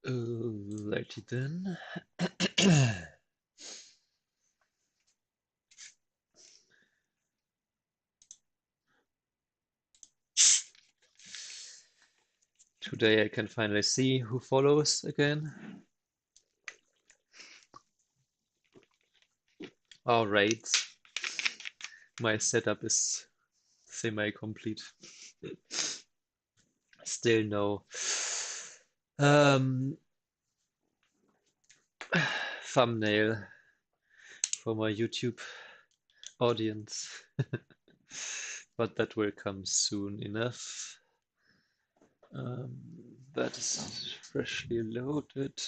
Alrighty then. Today I can finally see who follows again. Alright, my setup is semi-complete. Still no um, thumbnail for my YouTube audience, but that will come soon enough. That is freshly loaded.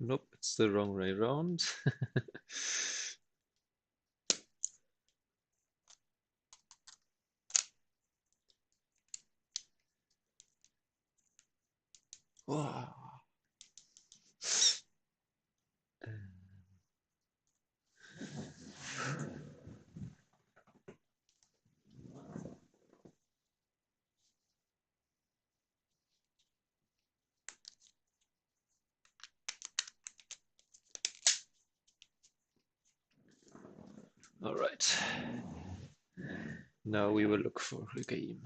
Nope, it's the wrong way around. Wow. All right. Now we will look for a game.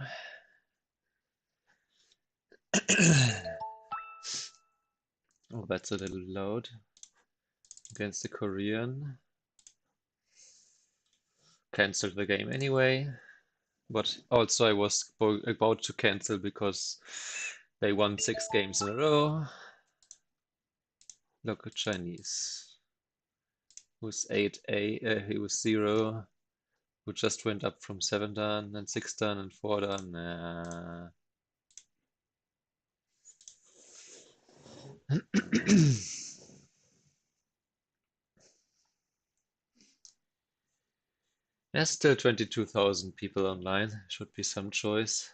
Oh, that's a little loud against the Korean. Cancelled the game anyway. But also I was about to cancel because they won 6 games in a row. Look at Chinese. Who's 8A, he was 0. Who just went up from 7 dan and 6 dan and 4 dan. Nah. There's still 22,000 people online. Should be some choice.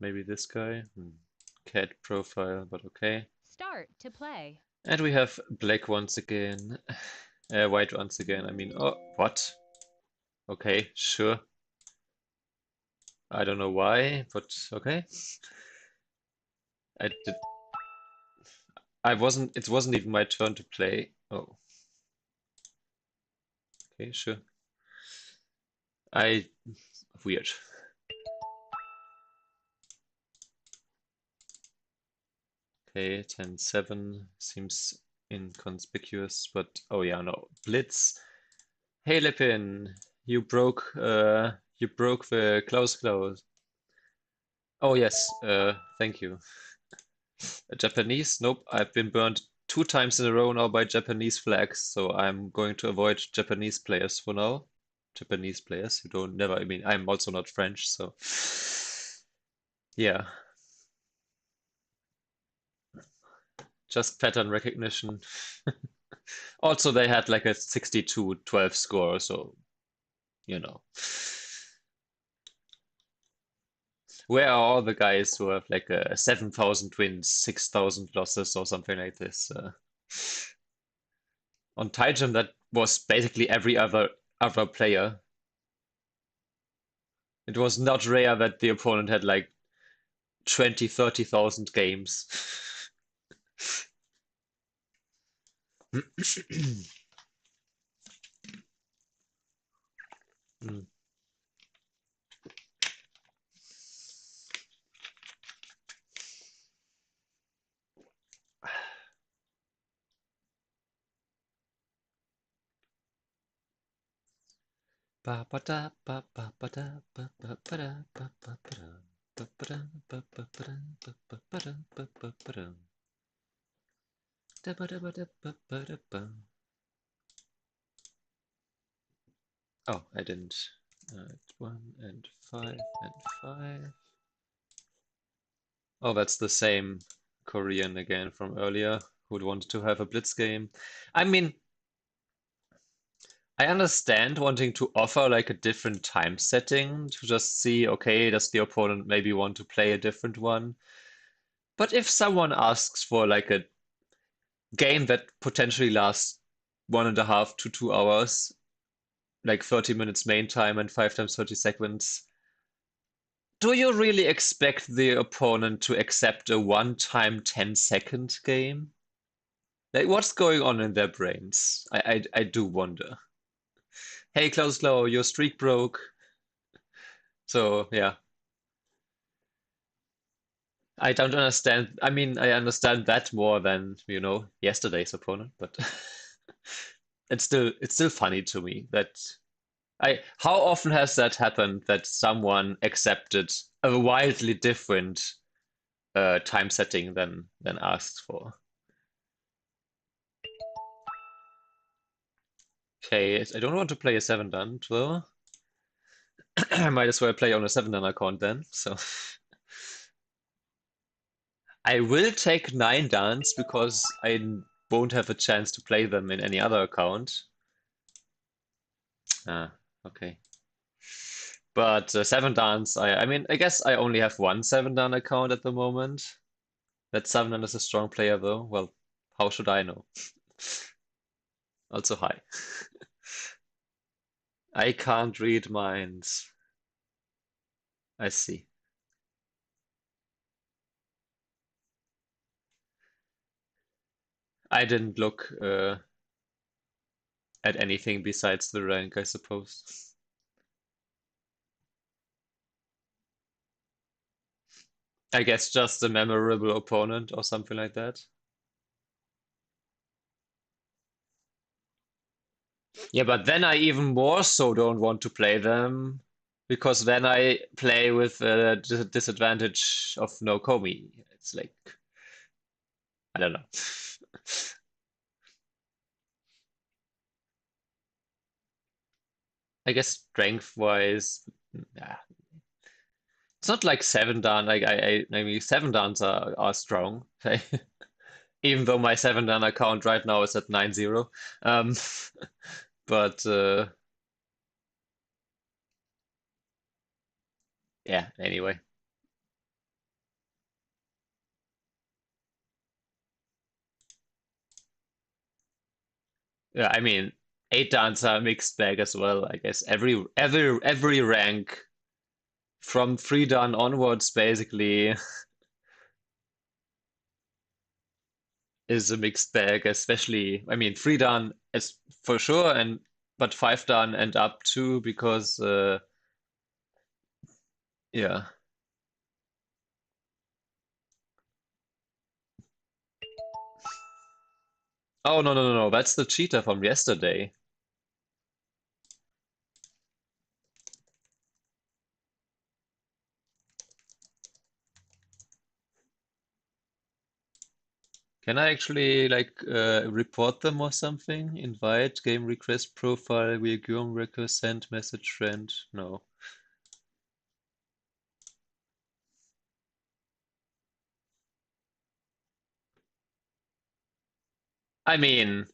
Maybe this guy. Cat profile, but okay. Start to play. And we have black once again. White once again. I mean, oh, what? Okay, sure. I don't know why, but okay. I did. It wasn't even my turn to play. Oh, okay, sure. Weird. Okay, 10-7 seems inconspicuous, but oh yeah, no. Blitz. Hey Lepin, you broke the close. Oh yes, thank you. Japanese? Nope, I've been burned 2 times in a row now by Japanese flags, so I'm going to avoid Japanese players for now. Japanese players who don't never, I mean, I'm also not French, so yeah, just pattern recognition. Also, they had like a 62-12 score, so you know. Where are all the guys who have like a 7,000 wins, 6,000 losses, or something like this? On Taijin, that was basically every other player. It was not rare that the opponent had like 20, 30,000 games. Mm. Ba ba da ba ba ba da ba ba ba da ba ba ba da ba ba da ba ba ba da ba ba ba da ba ba ba da da ba da ba da ba ba da ba. Oh, I didn't. 1 and 5 and 5. Oh, that's the same Korean again from earlier who'd wanted to have a blitz game. I mean, I understand wanting to offer like a different time setting to just see, okay, does the opponent maybe want to play a different one? But if someone asks for like a game that potentially lasts 1.5 to 2 hours, like 30 minutes main time and 5 times 30 seconds, do you really expect the opponent to accept a one-time 10-second game? Like, what's going on in their brains? I do wonder. Hey, Klaus, your streak broke. So, yeah. I don't understand. I mean, I understand that more than, yesterday's opponent, but it's still funny to me that how often has that happened that someone accepted a wildly different time setting than asked for? Okay, I don't want to play a 7 dan though. I might as well play on a 7 dan account then. So I will take 9 dans because I won't have a chance to play them in any other account. Ah, okay. But 7 dans, I mean, I guess I only have one 7 dan account at the moment. That 7 dan is a strong player though. Well, how should I know? Also high. I can't read minds. I see. I didn't look at anything besides the rank, I suppose. I guess just a memorable opponent or something like that. Yeah, but then I even more so don't want to play them because then I play with a disadvantage of no Komi. It's like, I don't know. I guess strength-wise, yeah. It's not like 7 dan. Like I mean, 7 dans are strong. Even though my 7 dan account right now is at 9-0. Um, but yeah, anyway. Yeah, I mean, 8 dans are a mixed bag as well. I guess every rank from 3 dan onwards basically is a mixed bag, especially I mean 3 dan is for sure and but 5 dan and up too because yeah. Oh no, that's the cheater from yesterday. Can I actually like report them or something? Invite, game request profile, via game request, send message friend. No. I mean,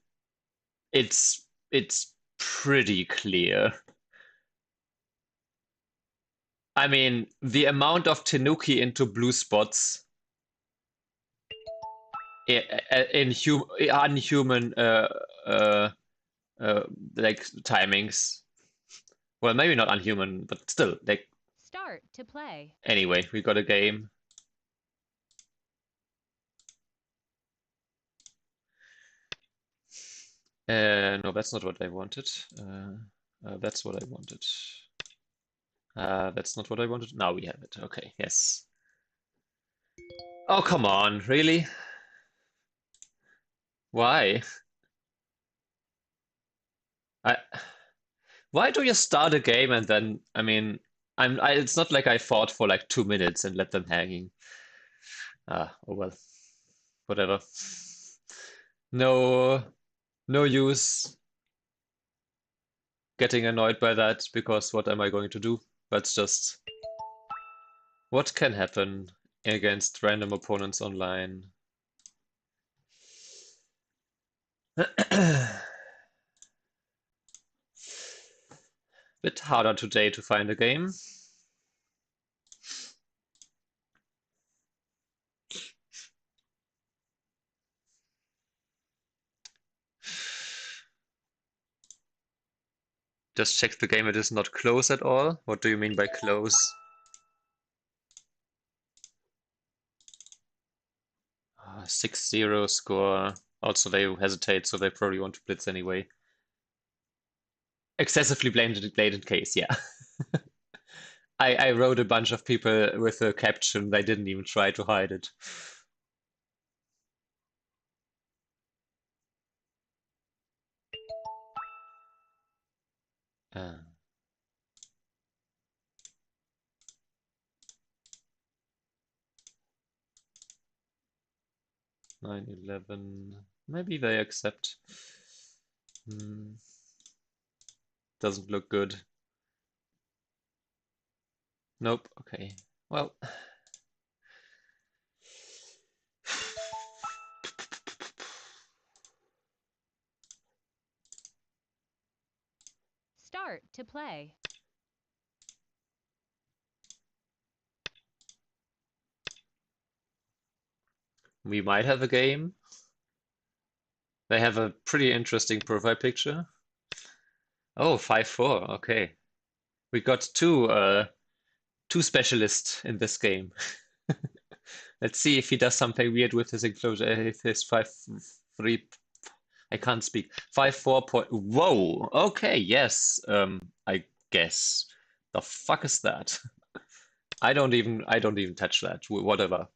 it's pretty clear. I mean, the amount of Tenuki into blue spots in unhuman uh, uh, like timings. Well, maybe not unhuman, but still, like Start to play. anyway, we got a game. No, that's not what I wanted. That's what I wanted. That's not what I wanted. Now we have it. Okay, yes. Oh, come on, really? Why? I, why do you start a game and then, I mean, it's not like I fought for like 2 minutes and let them hanging. Oh well, whatever. No, no use getting annoyed by that because what am I going to do? That's just what can happen against random opponents online. Bit harder today to find a game. Just check the game, it is not close at all. What do you mean by close? 6-0 score. Also, they hesitate, so they probably want to blitz anyway. Excessively blatant case, yeah. I wrote a bunch of people with a caption, they didn't even try to hide it. Uh, 9-11. Maybe they accept. Doesn't look good. Nope. Okay. Well. Start to play. We might have a game. They have a pretty interesting profile picture. Oh, 5-4. Okay. We got two specialists in this game. Let's see if he does something weird with his enclosure. His 5-3. I can't speak. 5-4 point. Whoa. Okay. Yes. I guess. The fuck is that? I don't even touch that. Whatever.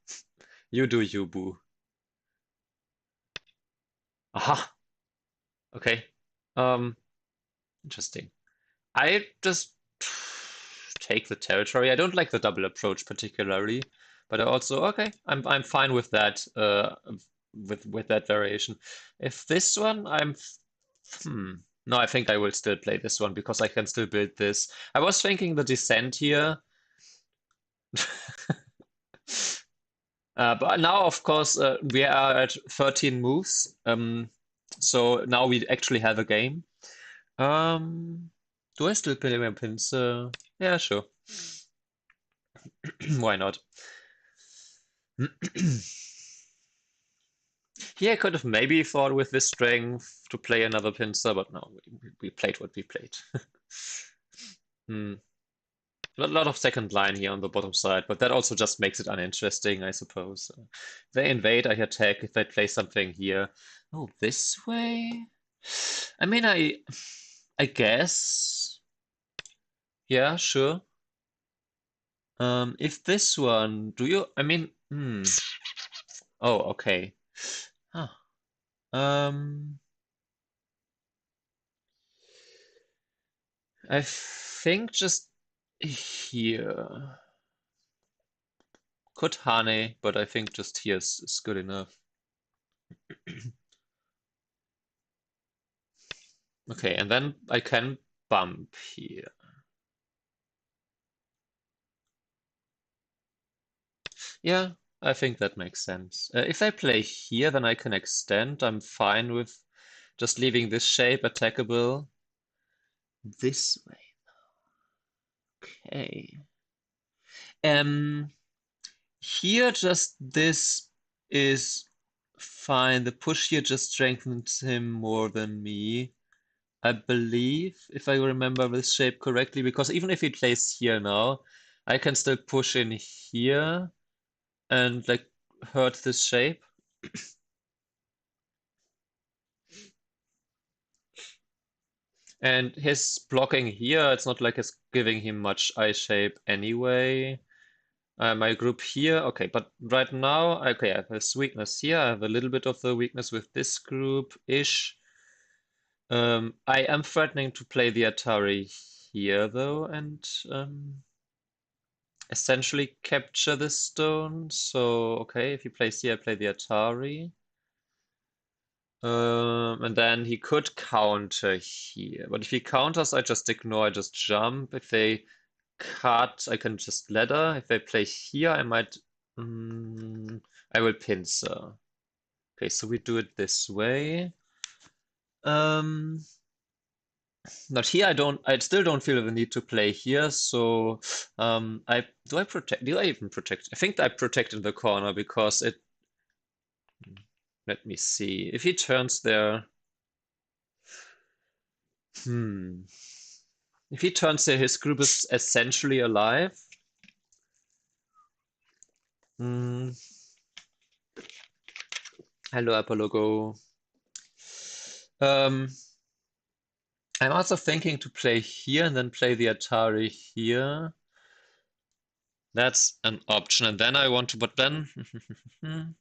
You do you, boo. Aha. Okay. Um. Interesting. I just take the territory. I don't like the double approach particularly, but I also okay. I'm fine with that. With that variation. If this one, hmm. No, I think I will still play this one because I can still build this. I was thinking the descent here. But now, of course, we are at 13 moves. So now we actually have a game. Um, do I still play my pins? Yeah, sure. Why not? Here I could have maybe thought with this strength to play another pincer, but no, we played what we played. Hmm. A lot of second line here on the bottom side, but that also just makes it uninteresting, I suppose. If they invade, I attack. If they play something here, oh, this way. I mean, I guess. Yeah, sure. If this one, do you? I mean, Oh, okay. Huh. Um, I think just here. Could Hane, but I think just here is good enough. Okay, and then I can bump here. Yeah, I think that makes sense. If I play here, then I can extend. I'm fine with just leaving this shape attackable this way. Okay. Um, Here just this is fine. The push here just strengthens him more than me. I believe, if I remember this shape correctly, because even if he plays here now, I can still push in here and like hurt this shape. And his blocking here, it's not like it's giving him much eye shape anyway. My group here, okay, but right now, okay, I have this weakness here. I have a little bit of the weakness with this group-ish. I am threatening to play the Atari here though, and essentially capture this stone. So, okay, if he plays here, I play the Atari. And then he could counter here. But if he counters, I just ignore, I just jump. If they cut, I can just ladder. If they play here, I might... I will pincer. Okay, so we do it this way. Um, Not here. I still don't feel the need to play here. So, do I protect? Do I even protect? I think I protect in the corner because it. Let me see. If he turns there, hmm. If he turns there, his group is essentially alive. Hmm. Hello, Apologo. Um, I'm also thinking to play here and then play the Atari here. That's an option. And then I want to, but then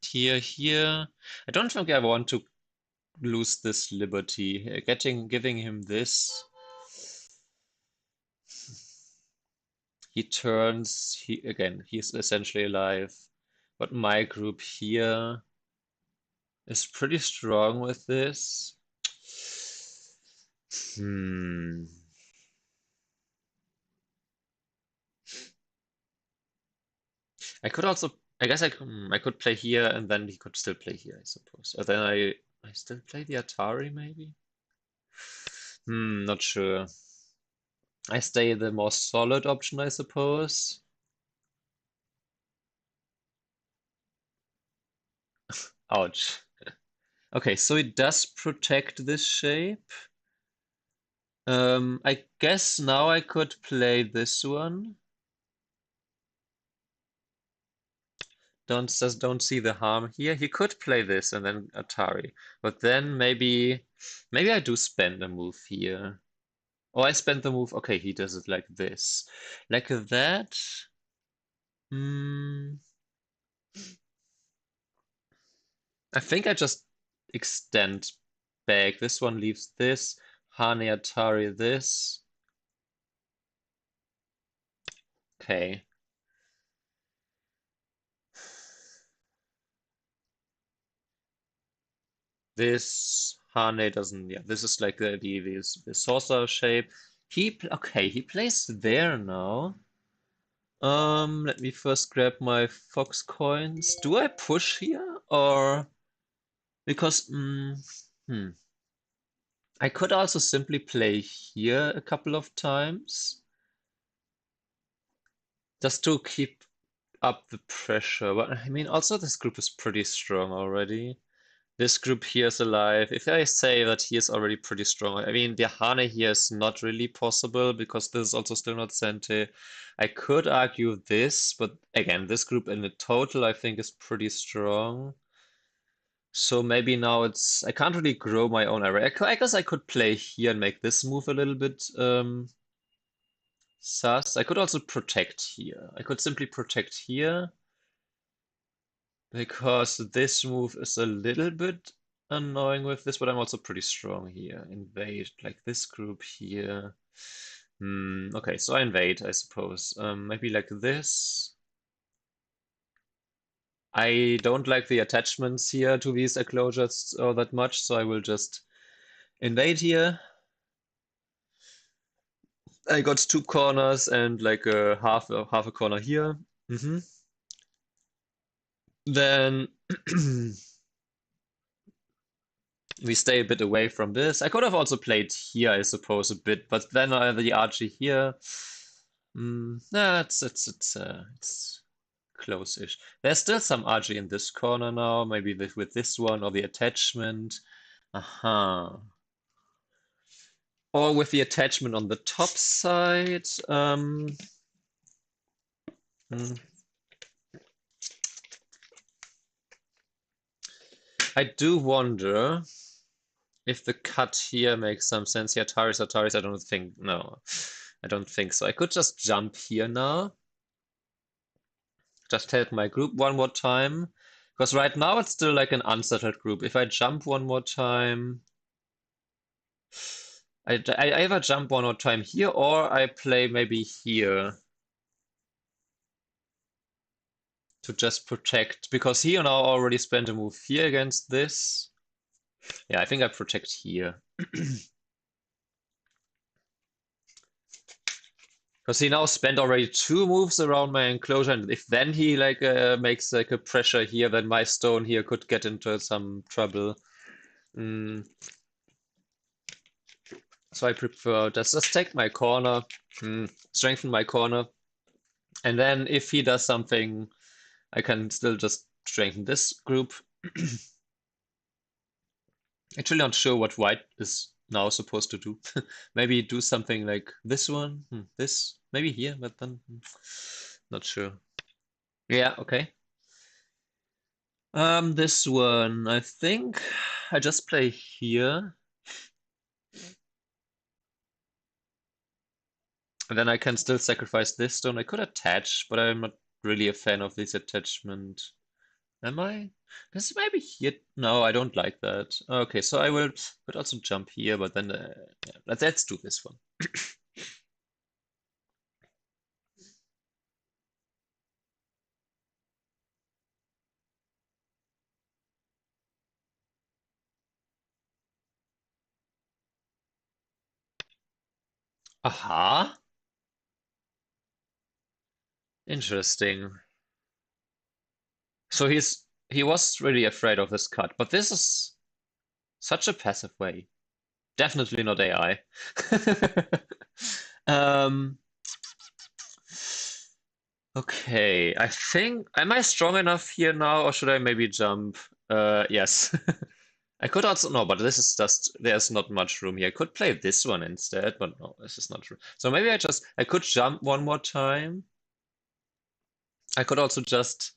here. I don't think I want to lose this liberty. Giving him this. He turns, he's essentially alive. But my group here is pretty strong with this. Hmm. I could also, I guess I could play here and then he could still play here, I suppose. Or then I still play the Atari maybe? Not sure. I stay the more solid option, I suppose. Ouch. Okay, so it does protect this shape. I guess now I could play this one. Don't see the harm here. He could play this and then Atari, but then maybe I do spend a move here. Oh, I spend the move. Okay, he does it like this, like that. Hmm. I think I just extend back. This one leaves this. Hane Atari this. Okay. This Hane doesn't. Yeah, this is like the saucer shape. Okay. He plays there now. Let me first grab my fox coins. Do I push here or because I could also simply play here a couple of times just to keep up the pressure. But I mean, also this group is pretty strong already. This group here is alive. If I say that he is already pretty strong, I mean, the Hane here is not really possible because this is also still not Sente. I could argue this, but again, this group in the total, I think, is pretty strong. So maybe now I can't really grow my own area. I guess I could play here and make this move a little bit sus. I could also protect here. I could simply protect here. Because this move is a little bit annoying with this, but I'm also pretty strong here. Invade, like this group here. Okay, so I invade, I suppose. Maybe like this. I don't like the attachments here to these enclosures all that much, so I will just invade here. I got two corners and like half a corner here. Then we stay a bit away from this. I could have also played here, I suppose, a bit, but then the archer here. Nah, it's close-ish. There's still some archer in this corner now, maybe with this one or the attachment. Aha. Or with the attachment on the top side. Hmm. I do wonder if the cut here makes some sense. Yeah, Ataris, I don't think, no, I don't think so. I could just jump here now. Just help my group one more time. Because right now it's still like an unsettled group. If I jump one more time, I either jump one more time here or I play maybe here to just protect. Because he now already spent a move here against this. Yeah, I think I protect here. Because he now spent already two moves around my enclosure, and if then he like makes like a pressure here, then my stone here could get into some trouble. So I prefer just take my corner, strengthen my corner, and then if he does something, I can still just strengthen this group. Actually, not sure what white is now supposed to do. Maybe do something like this one, this, maybe here, but then not sure. Yeah, okay. This one, I think I just play here. And then I can still sacrifice this stone. I could attach, but I'm not really a fan of this attachment. Am I? This maybe here. No, I don't like that. Okay, so I will could also jump here, but then yeah, let's do this one. Aha, interesting. So he was really afraid of this cut, but this is such a passive way. Definitely not AI. Um, okay, I think, am I strong enough here now, or should I maybe jump? Yes. I could also, no, but this is just, there's not much room here. I could play this one instead, but no, this is not true. So maybe I could jump one more time. I could also just,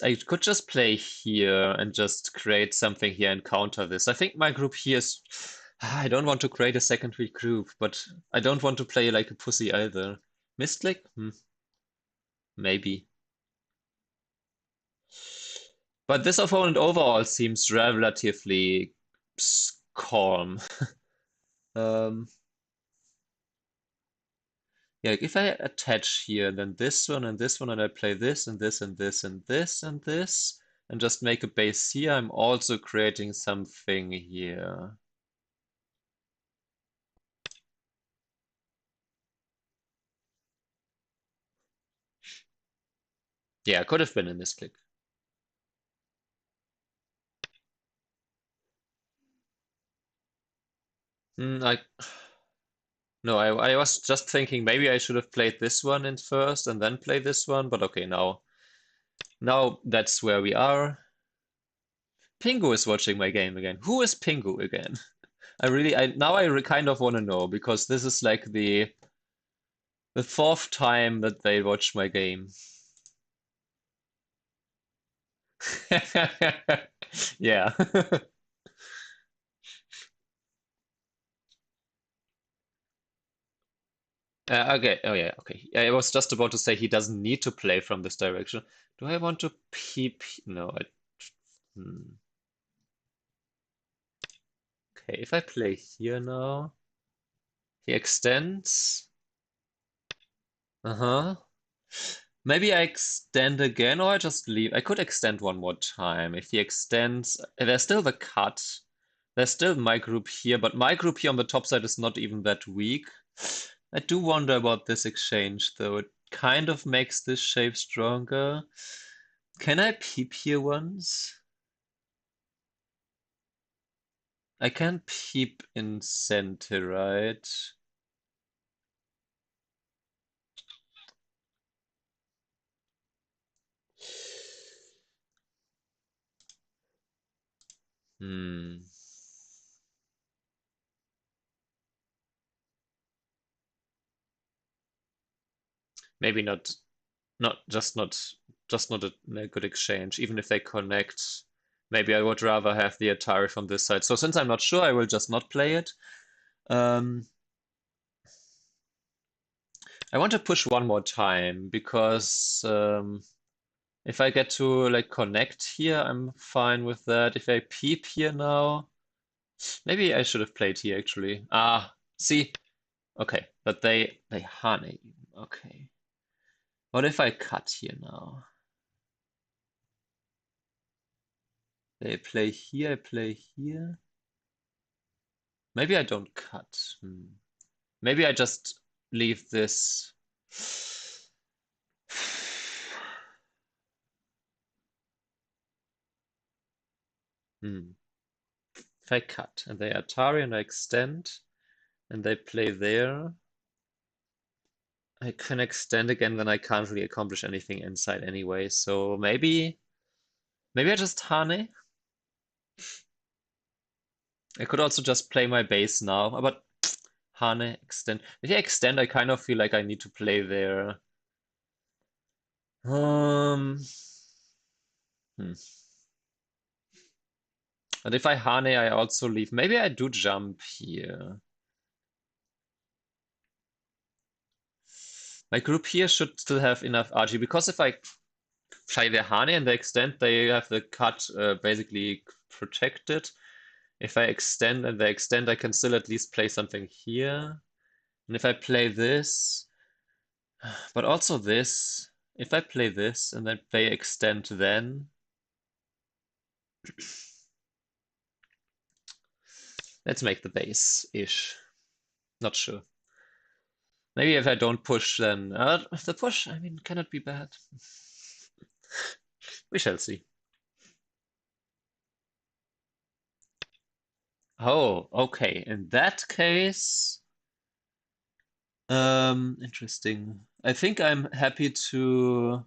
I could just play here and just create something here and counter this. I think my group here is, I don't want to create a secondary group, but I don't want to play like a pussy either. Mistclick? Maybe. But this opponent overall seems relatively calm. Um, yeah, if I attach here, then this one and this one, and I play this and this and this and this and this, and just make a base here, I'm also creating something here. Yeah, could have been a misclick. I no, I was just thinking maybe I should have played this one in first and then play this one, but okay, now that's where we are. Pingu is watching my game again. Who is Pingu again? I kind of want to know because this is like the fourth time that they watch my game. Yeah. Okay. Oh yeah. Okay. Yeah, I was just about to say he doesn't need to play from this direction. Do I want to peep? No. Hmm. Okay. If I play here now, he extends. Uh-huh. Maybe I extend again, or I just leave. I could extend one more time. If he extends, there's still the cut. There's still my group here, but my group here on the top side is not even that weak. I do wonder about this exchange, though. It kind of makes this shape stronger. Can I peep here once? I can peep in center, right? Hmm. Maybe not a good exchange. Even if they connect, maybe I would rather have the Atari from this side. So since I'm not sure, I will just not play it. Um, I want to push one more time because if I get to like connect here, I'm fine with that. If I peep here now, maybe I should have played here actually. Ah, see, okay, but they honey. Okay, what if I cut here now? They play here, I play here. Maybe I don't cut. Maybe I just leave this. Hmm. If I cut and they Atari and I extend and they play there, I can extend again, then I can't really accomplish anything inside anyway. So maybe I just Hane. I could also just play my base now, but Hane extend. If I extend, I kind of feel like I need to play there. Um, hmm. But if I Hane, I also leave. Maybe I do jump here. My group here should still have enough RG because if I play the Hane and they extend, they have the cut basically protected. If I extend and they extend, I can still at least play something here. And if I play this, but also this, if I play this and then play extend then, let's make the base-ish. Not sure. Maybe if I don't push, then the push, I mean, cannot be bad. We shall see. Oh, okay. In that case, interesting. I think I'm happy to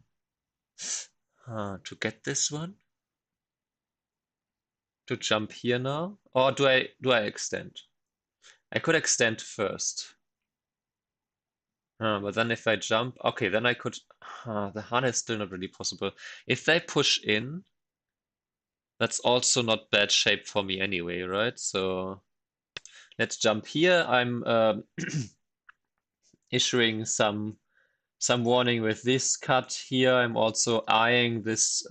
get this one, to jump here now. Or do I extend? I could extend first. But then if I jump, okay, then I could. The Hana is still not really possible. If they push in, that's also not bad shape for me anyway, right? So let's jump here. I'm issuing some warning with this cut here. I'm also eyeing this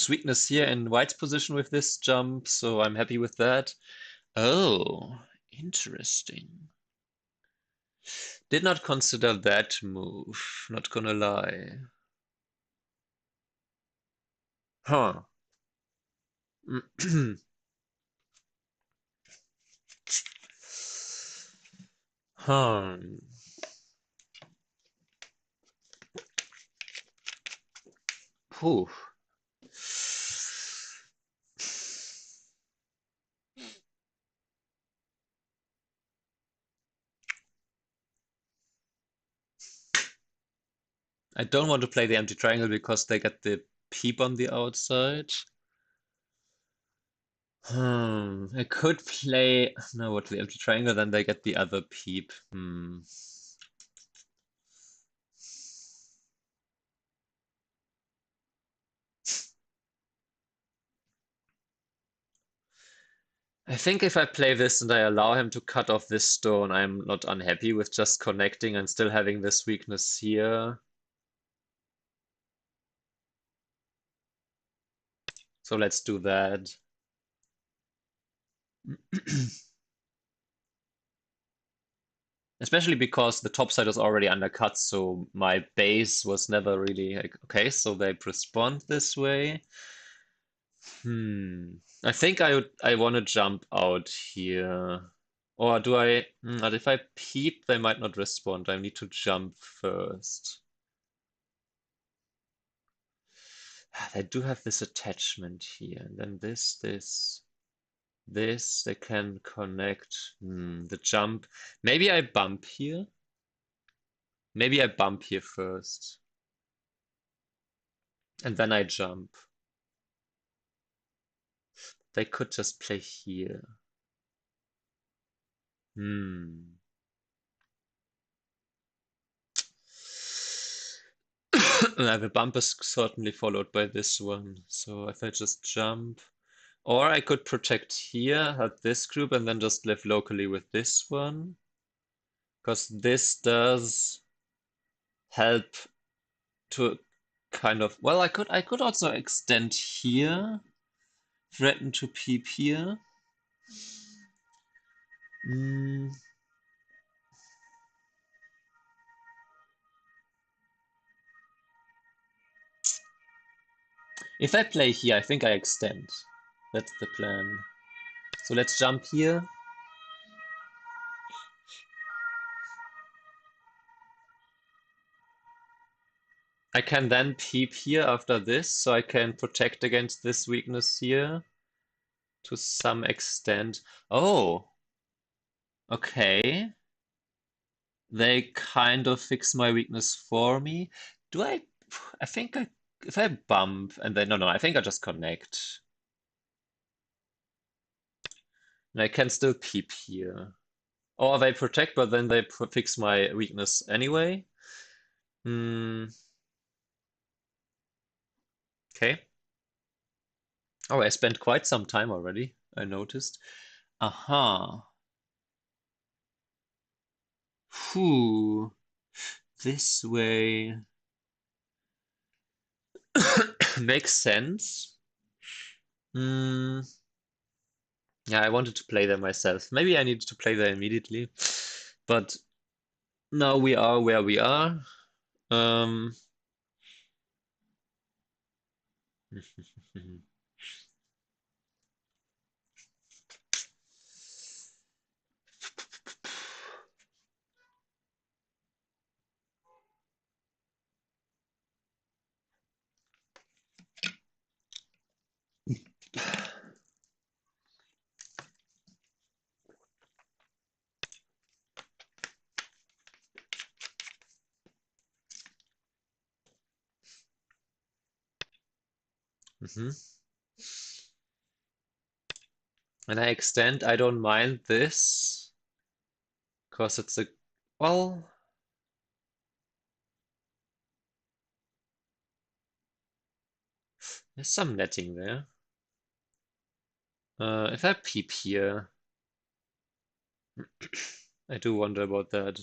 weakness here in white's position with this jump, so I'm happy with that. Oh, interesting. Did not consider that move, not gonna lie. Huh. Huh. Whew. I don't want to play the empty triangle because they get the peep on the outside. I could play no, what the empty triangle, then they get the other peep. I think if I play this and I allow him to cut off this stone, I'm not unhappy with just connecting and still having this weakness here. So let's do that. Especially because the top side was already undercut, so my base was never really like, okay, so they respond this way. I think I want to jump out here. Or do I? But if I peep, they might not respond. I need to jump first. They do have this attachment here, and then this, they can connect. The jump. Maybe I bump here. Maybe I bump here first, and then I jump. They could just play here. Hmm. The bump is certainly followed by this one. So if I just jump, or I could protect here, have this group, and then just live locally with this one. Because this does help to kind of, well, I could also extend here, threaten to peep here. Mm. If I play here, I think I extend. That's the plan. So let's jump here. I can then peep here after this, so I can protect against this weakness here. to some extent. Oh, okay. They kind of fix my weakness for me. Do I? I think if I bump and then, no, I think I just connect. And I can still peep here. Or they protect, but then they fix my weakness anyway. Hmm, okay. Oh, I spent quite some time already, I noticed. Aha. Whew. This way makes sense. Hmm. Yeah, I wanted to play there myself. Maybe I needed to play there immediately. But now we are where we are. Um, mhm. And I extend, I don't mind this, because it's a, well, there's some netting there. If I peep here, I do wonder about that.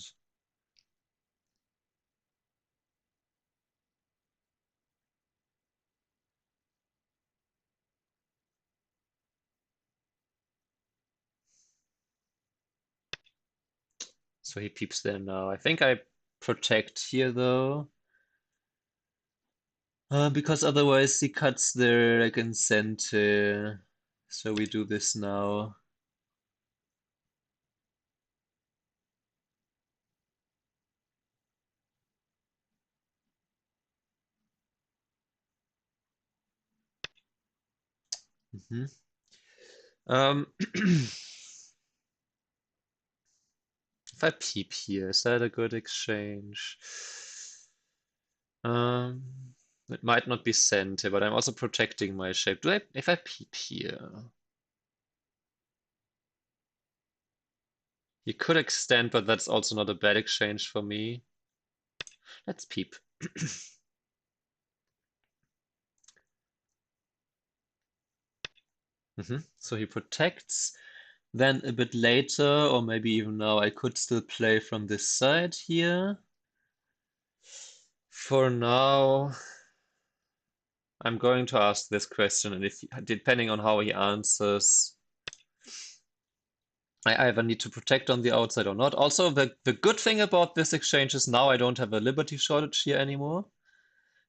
So he peeps there now. I think I protect here though, because otherwise he cuts there like in center. So we do this now. Mhm. If I peep here, is that a good exchange? It might not be center, but I'm also protecting my shape. Do I, if I peep here? You could extend, but that's also not a bad exchange for me. Let's peep. So he protects. Then a bit later, or maybe even now, I could still play from this side here. For now, I'm going to ask this question, and if depending on how he answers, I either need to protect on the outside or not. Also, the good thing about this exchange is now I don't have a liberty shortage here anymore.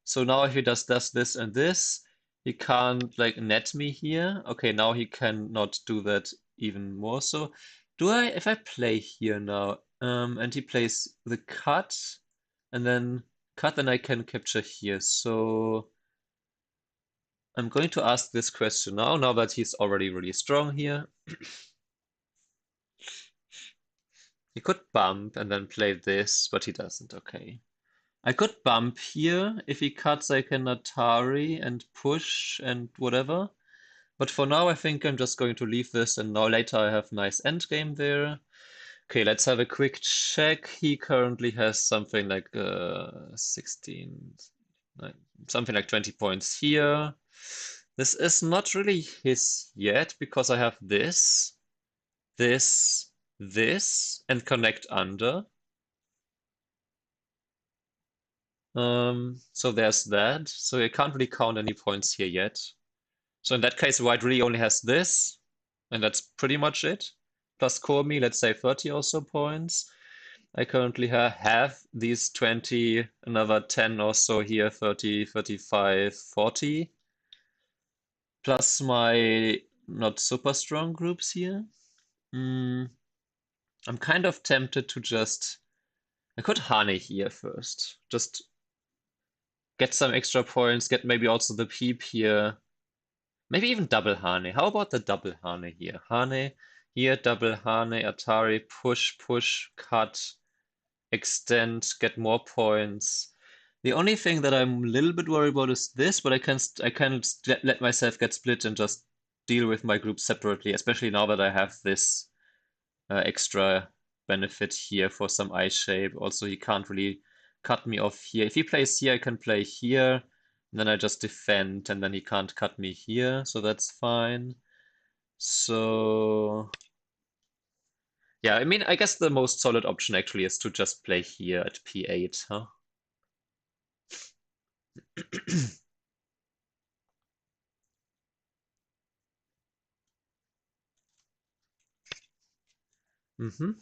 So now if he does this and this, he can't like net me here. Okay, now he cannot do that even more so. Do I, if I play here now, and he plays the cut, and then cut, then I can capture here. So I'm going to ask this question now that he's already really strong here. He could bump and then play this, but he doesn't. Okay. I could bump here. If he cuts, I can Atari and push and whatever. But for now, I think I'm just going to leave this, and now later I have nice endgame there. Okay, let's have a quick check. He currently has something like 16, something like 20 points here. This is not really his yet because I have this, this, and connect under. So there's that. So I can't really count any points here yet. So in that case, white really only has this, and that's pretty much it. Plus core me, let's say 30 or so points. I currently have these 20, another 10 or so here, 30, 35, 40. Plus my not super strong groups here. Mm, I'm kind of tempted to just... I could honey here first. Just get some extra points, get maybe also the peep here. Maybe even double Hane. How about the double Hane here? Hane here, double Hane, Atari, push, push, cut, extend, get more points. The only thing that I'm a little bit worried about is this, but I can let myself get split and just deal with my group separately, especially now that I have this extra benefit here for some eye shape. Also, he can't really cut me off here. If he plays here, I can play here, and then I just defend, and then he can't cut me here, so that's fine. So, yeah, I mean, I guess the most solid option actually is to just play here at p8, huh? Mm-hmm.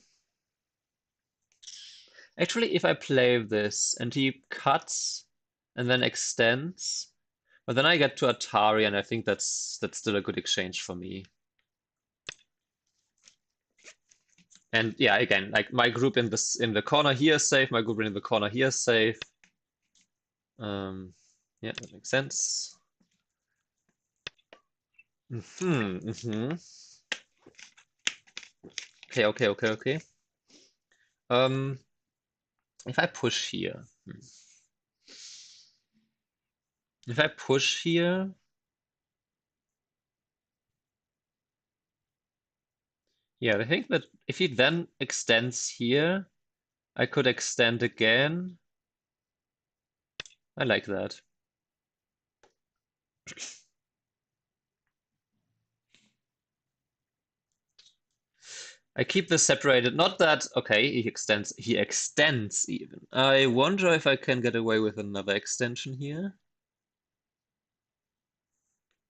Actually, if I play this and he cuts and then extends, but then I get to Atari, and I think that's still a good exchange for me. And yeah, again, like my group in the corner here is safe, my group in the corner here is safe. Yeah, that makes sense. Mm-hmm. Okay, okay, okay, okay. If I push here, if I push here, yeah, I think that if he then extends here, I could extend again. I like that. I keep this separated. Not that, okay, he extends even. I wonder if I can get away with another extension here.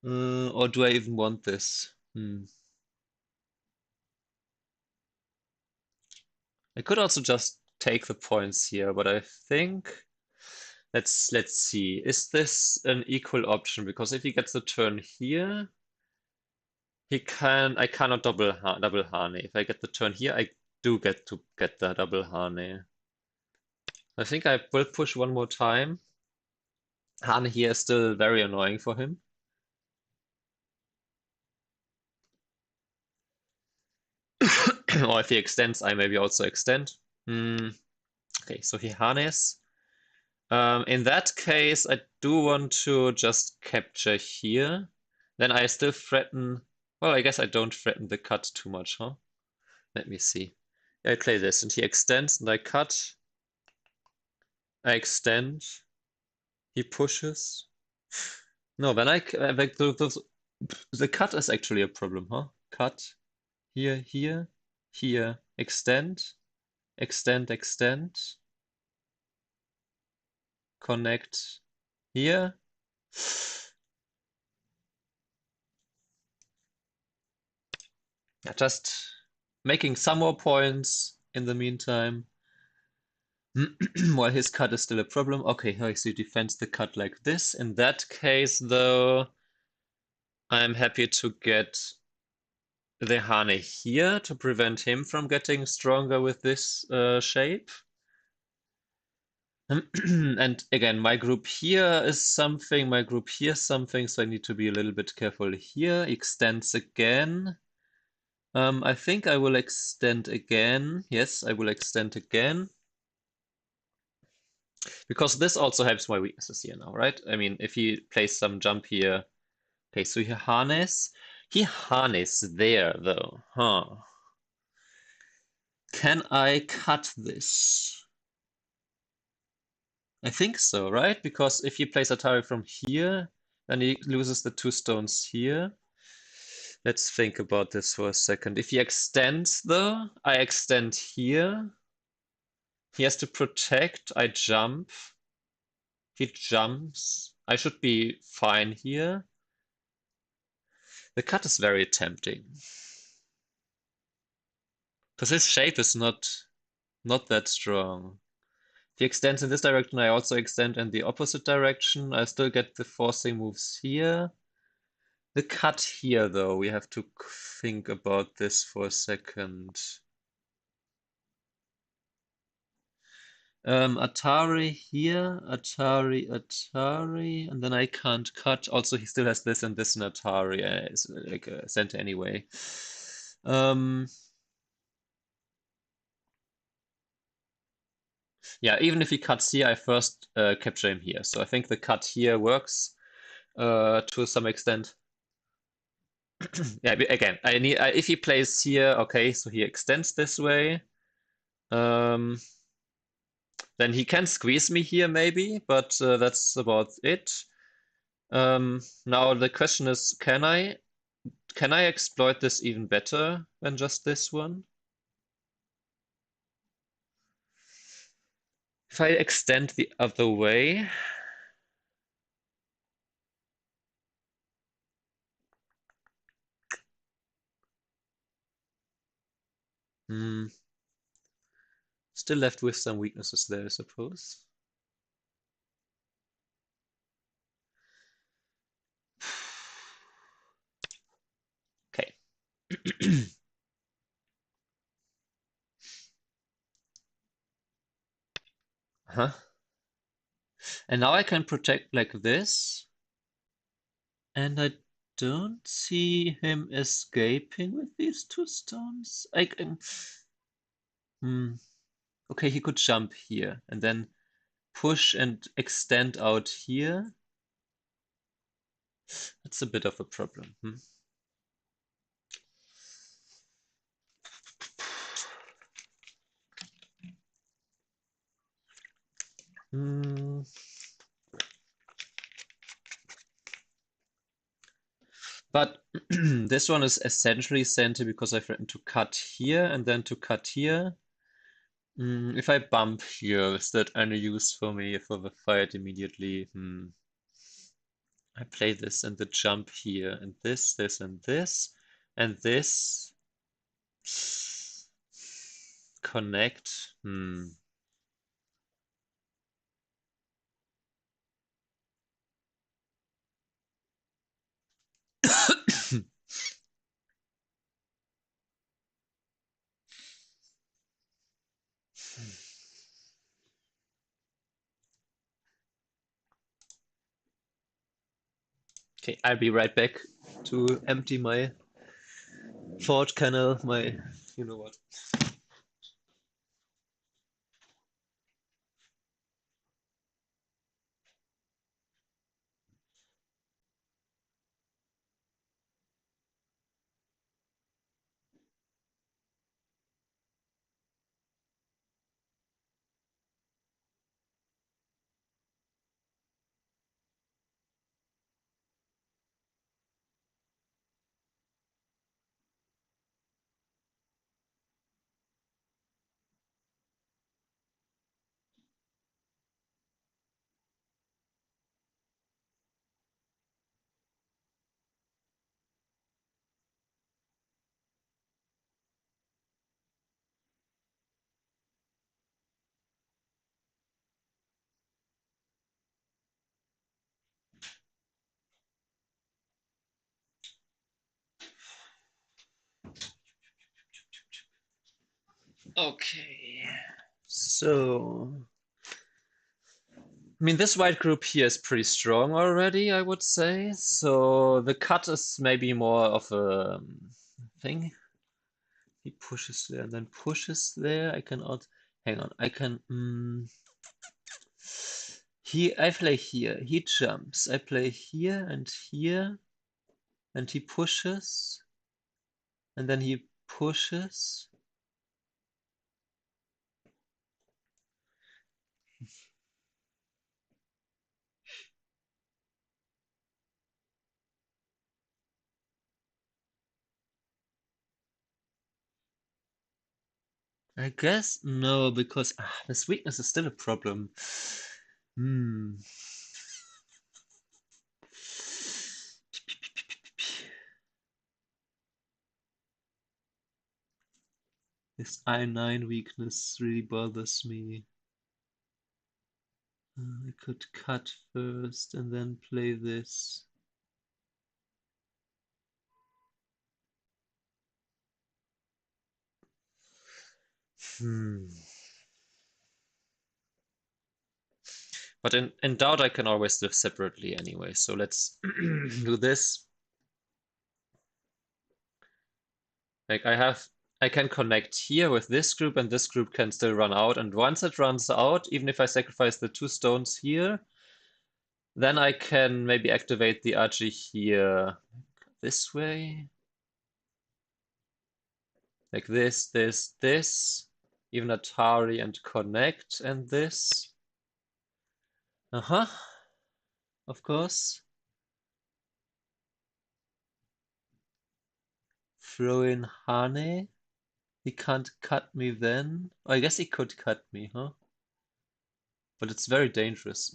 Or do I even want this? I could also just take the points here, but I think let's see. Is this an equal option? Because if he gets the turn here, I cannot double Hane. If I get the turn here, I do get to get the double Hane. I think I will push one more time. Hane here is still very annoying for him. Or if he extends, I maybe also extend. Okay, so he Hanes. In that case, I do want to just capture here. Then I still threaten. Well, I guess I don't threaten the cut too much, huh? Let me see. I play this, and he extends, and I cut. I extend. He pushes. No, then like the cut is actually a problem, huh? Cut here, here, here. Extend, extend, extend. Connect here. Yeah, just making some more points in the meantime. While his cut is still a problem. Okay, here he defends the cut like this. In that case, though, I'm happy to get the Hane here to prevent him from getting stronger with this shape. And again, my group here is something, my group here is something, so I need to be a little bit careful here. Extends again. I think I will extend again. Yes, I will extend again. Because this also helps my weaknesses here now, right? I mean, if he plays some jump here. Okay, so he harness. He harness there, though. Huh. Can I cut this? I think so, right? Because if he plays Atari from here, then he loses the two stones here. Let's think about this for a second. If he extends, though, I extend here. He has to protect. I jump. He jumps. I should be fine here. The cut is very tempting. Because his shape is not that strong. If he extends in this direction, I also extend in the opposite direction. I still get the forcing moves here. The cut here, though, we have to think about this for a second. Atari here, Atari, Atari, and then I can't cut. Also, he still has this and this in Atari. It's like a center anyway. Um, yeah, even if he cuts here, I first capture him here. So I think the cut here works to some extent. Yeah, again, if he plays here, okay, so he extends this way. Um, then he can squeeze me here maybe, but that's about it. Now the question is, can I exploit this even better than just this one? If I extend the other way, hmm, still left with some weaknesses there, I suppose. Okay. Huh? And now I can protect like this, and I don't see him escaping with these two stones. I can. Hmm. Okay, he could jump here and then push and extend out here. That's a bit of a problem. Hmm. But this one is essentially center because I threatened to cut here and then to cut here. If I bump here, is that any use for me for the fight immediately? I play this and the jump here, and this, and this, and this. Connect. Okay, I'll be right back to empty my thought canal, my, you know what. Okay, so I mean, this white group here is pretty strong already, I would say. So the cut is maybe more of a thing. He pushes there and then pushes there. I can out. Hang on. I can. I play here. He jumps. I play here, and he pushes, and then he pushes. I guess no, because this weakness is still a problem. Hmm. This I9 weakness really bothers me. I could cut first and then play this. Hmm. But in doubt, I can always live separately anyway. So let's do this. Like I can connect here with this group, and this group can still run out. And once it runs out, even if I sacrifice the 2 stones here, then I can maybe activate the Agi here this way. Like this. Even Atari and connect and this. Uh-huh, of course. Throw in Hane. He can't cut me then. Oh, I guess he could cut me, huh? But it's very dangerous.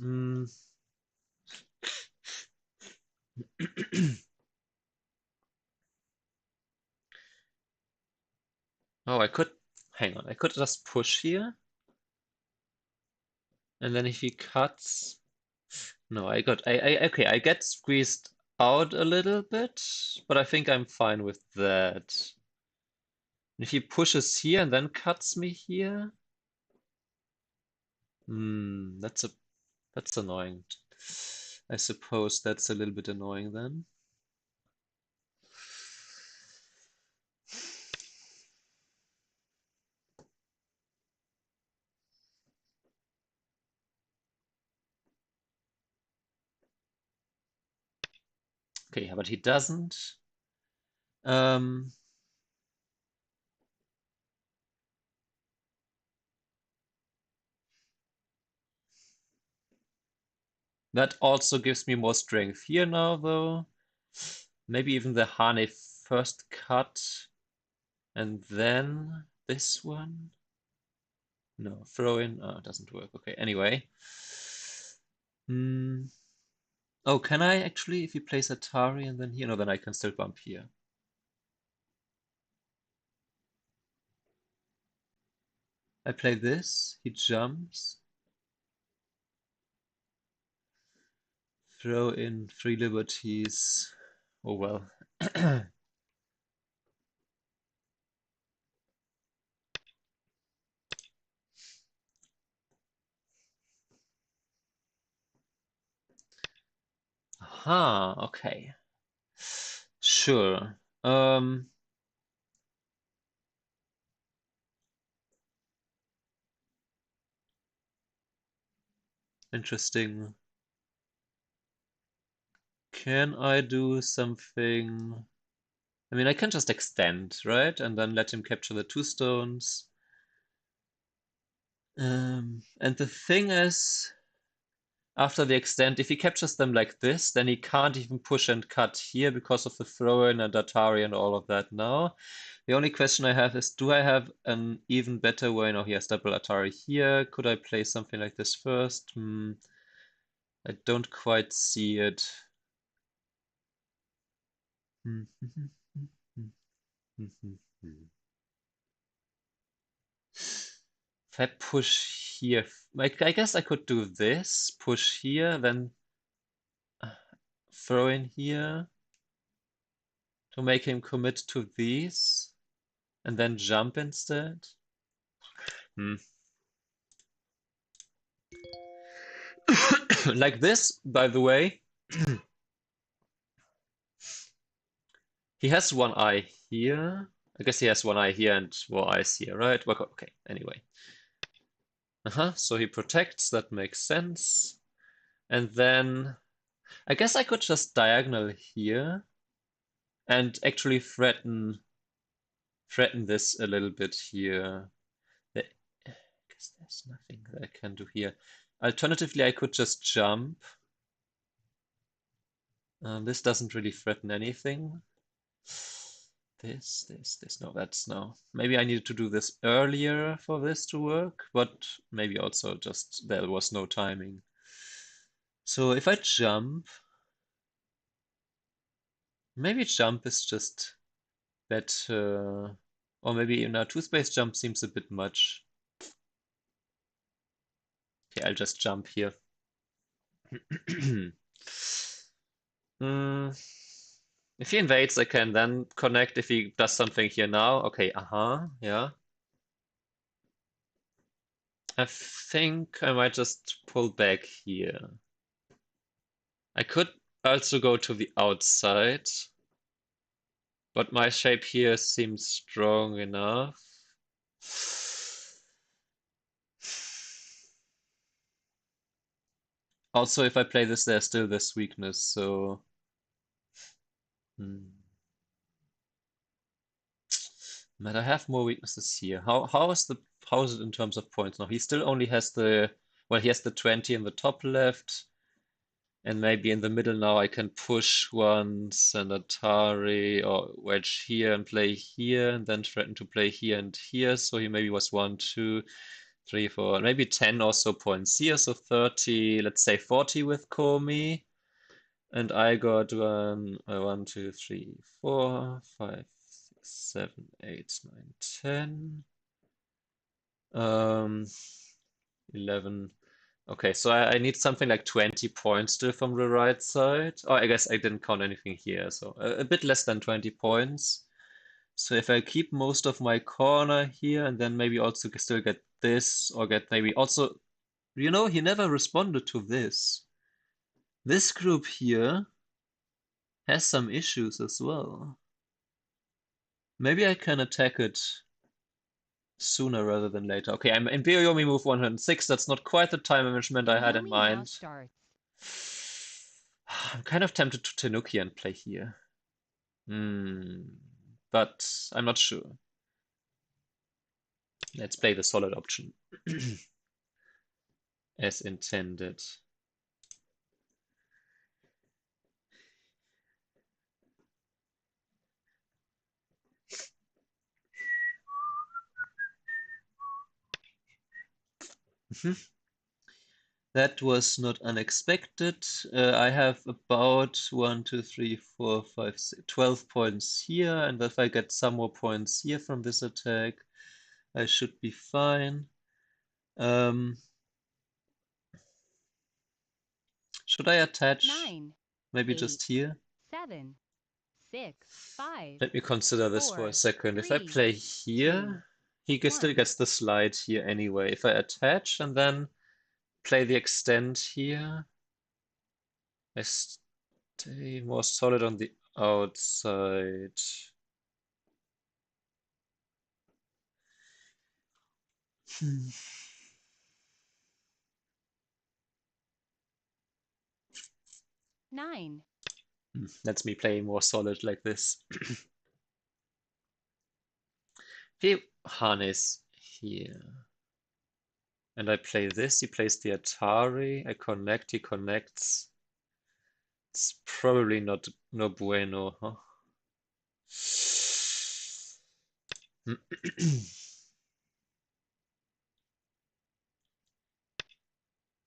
Oh, I could, hang on, I could just push here. And then if he cuts, no, okay, I get squeezed out a little bit, but I think I'm fine with that. And if he pushes here and then cuts me here, that's annoying. I suppose that's a little bit annoying then. Okay, but he doesn't. Um, that also gives me more strength here now, though. Maybe even the Hane first cut and then this one. No, throw in. Oh, it doesn't work. Okay, anyway. Hmm. Oh, can I actually, if you place Atari and then here? No, then I can still bump here. I play this, he jumps. Throw in 3 liberties. Oh well. Aha, okay. Sure. Interesting. Can I do something? I mean, I can just extend, right? And then let him capture the 2 stones. And the thing is, after the extend, if he captures them like this, then he can't even push and cut here because of the throw-in and Atari and all of that now. The only question I have is, do I have an even better way? No, he has double Atari here. Could I play something like this first? I don't quite see it. If I push here, like I guess I could do this, push here, then throw in here to make him commit to these, and then jump instead. Like this, by the way, he has one eye here. I guess he has one eye here and more eyes here, right? Well, okay, anyway. So he protects, that makes sense. And then I guess I could just diagonal here and actually threaten this a little bit here. I guess there's nothing that I can do here. Alternatively, I could just jump. This doesn't really threaten anything. This. No, that's no. Maybe I needed to do this earlier for this to work, but maybe also just there was no timing. So if I jump, maybe jump is just better. Or maybe a 2-space jump seems a bit much. Okay, I'll just jump here. If he invades, I can then connect if he does something here now. Okay, yeah. I think I might just pull back here. I could also go to the outside, but my shape here seems strong enough. Also, if I play this, there's still this weakness, so hmm. But I have more weaknesses here. How is it in terms of points now? He still only has he has the 20 in the top left, and maybe in the middle now I can push once and Atari or wedge here and play here, and then threaten to play here and here. So he maybe was 1, 2, 3, 4, maybe 10 or so points here. So 30, let's say 40 with Komi. And I got 1, 2, 3, 4, 5, 6, 7, 8, 9, 10. 11. Okay, so I need something like 20 points still from the right side. Oh, I guess I didn't count anything here, so a bit less than 20 points. So if I keep most of my corner here and then maybe also still get this or get maybe also, he never responded to this. This group here has some issues as well. Maybe I can attack it sooner rather than later. Okay, I'm Imperiumi move 106. That's not quite the time management I had in Yomi now mind. starts. I'm kind of tempted to Tenuki and play here. But I'm not sure. Let's play the solid option as intended. That was not unexpected. I have about 1, 2, 3, 4, 5, 6, 12 points here, and if I get some more points here from this attack, I should be fine. Should I attach 9, maybe 8, just here? 7, 6, 5, Let me consider this for a 4, second. If I 3, play 2, here, still 1. gets the slide here anyway. If I attach and then play the extend here, I stay more solid on the outside. Hmm. 9, That's me playing more solid like this. If he harness here, and I play this, he plays the Atari, I connect, he connects. It's probably not no bueno, huh?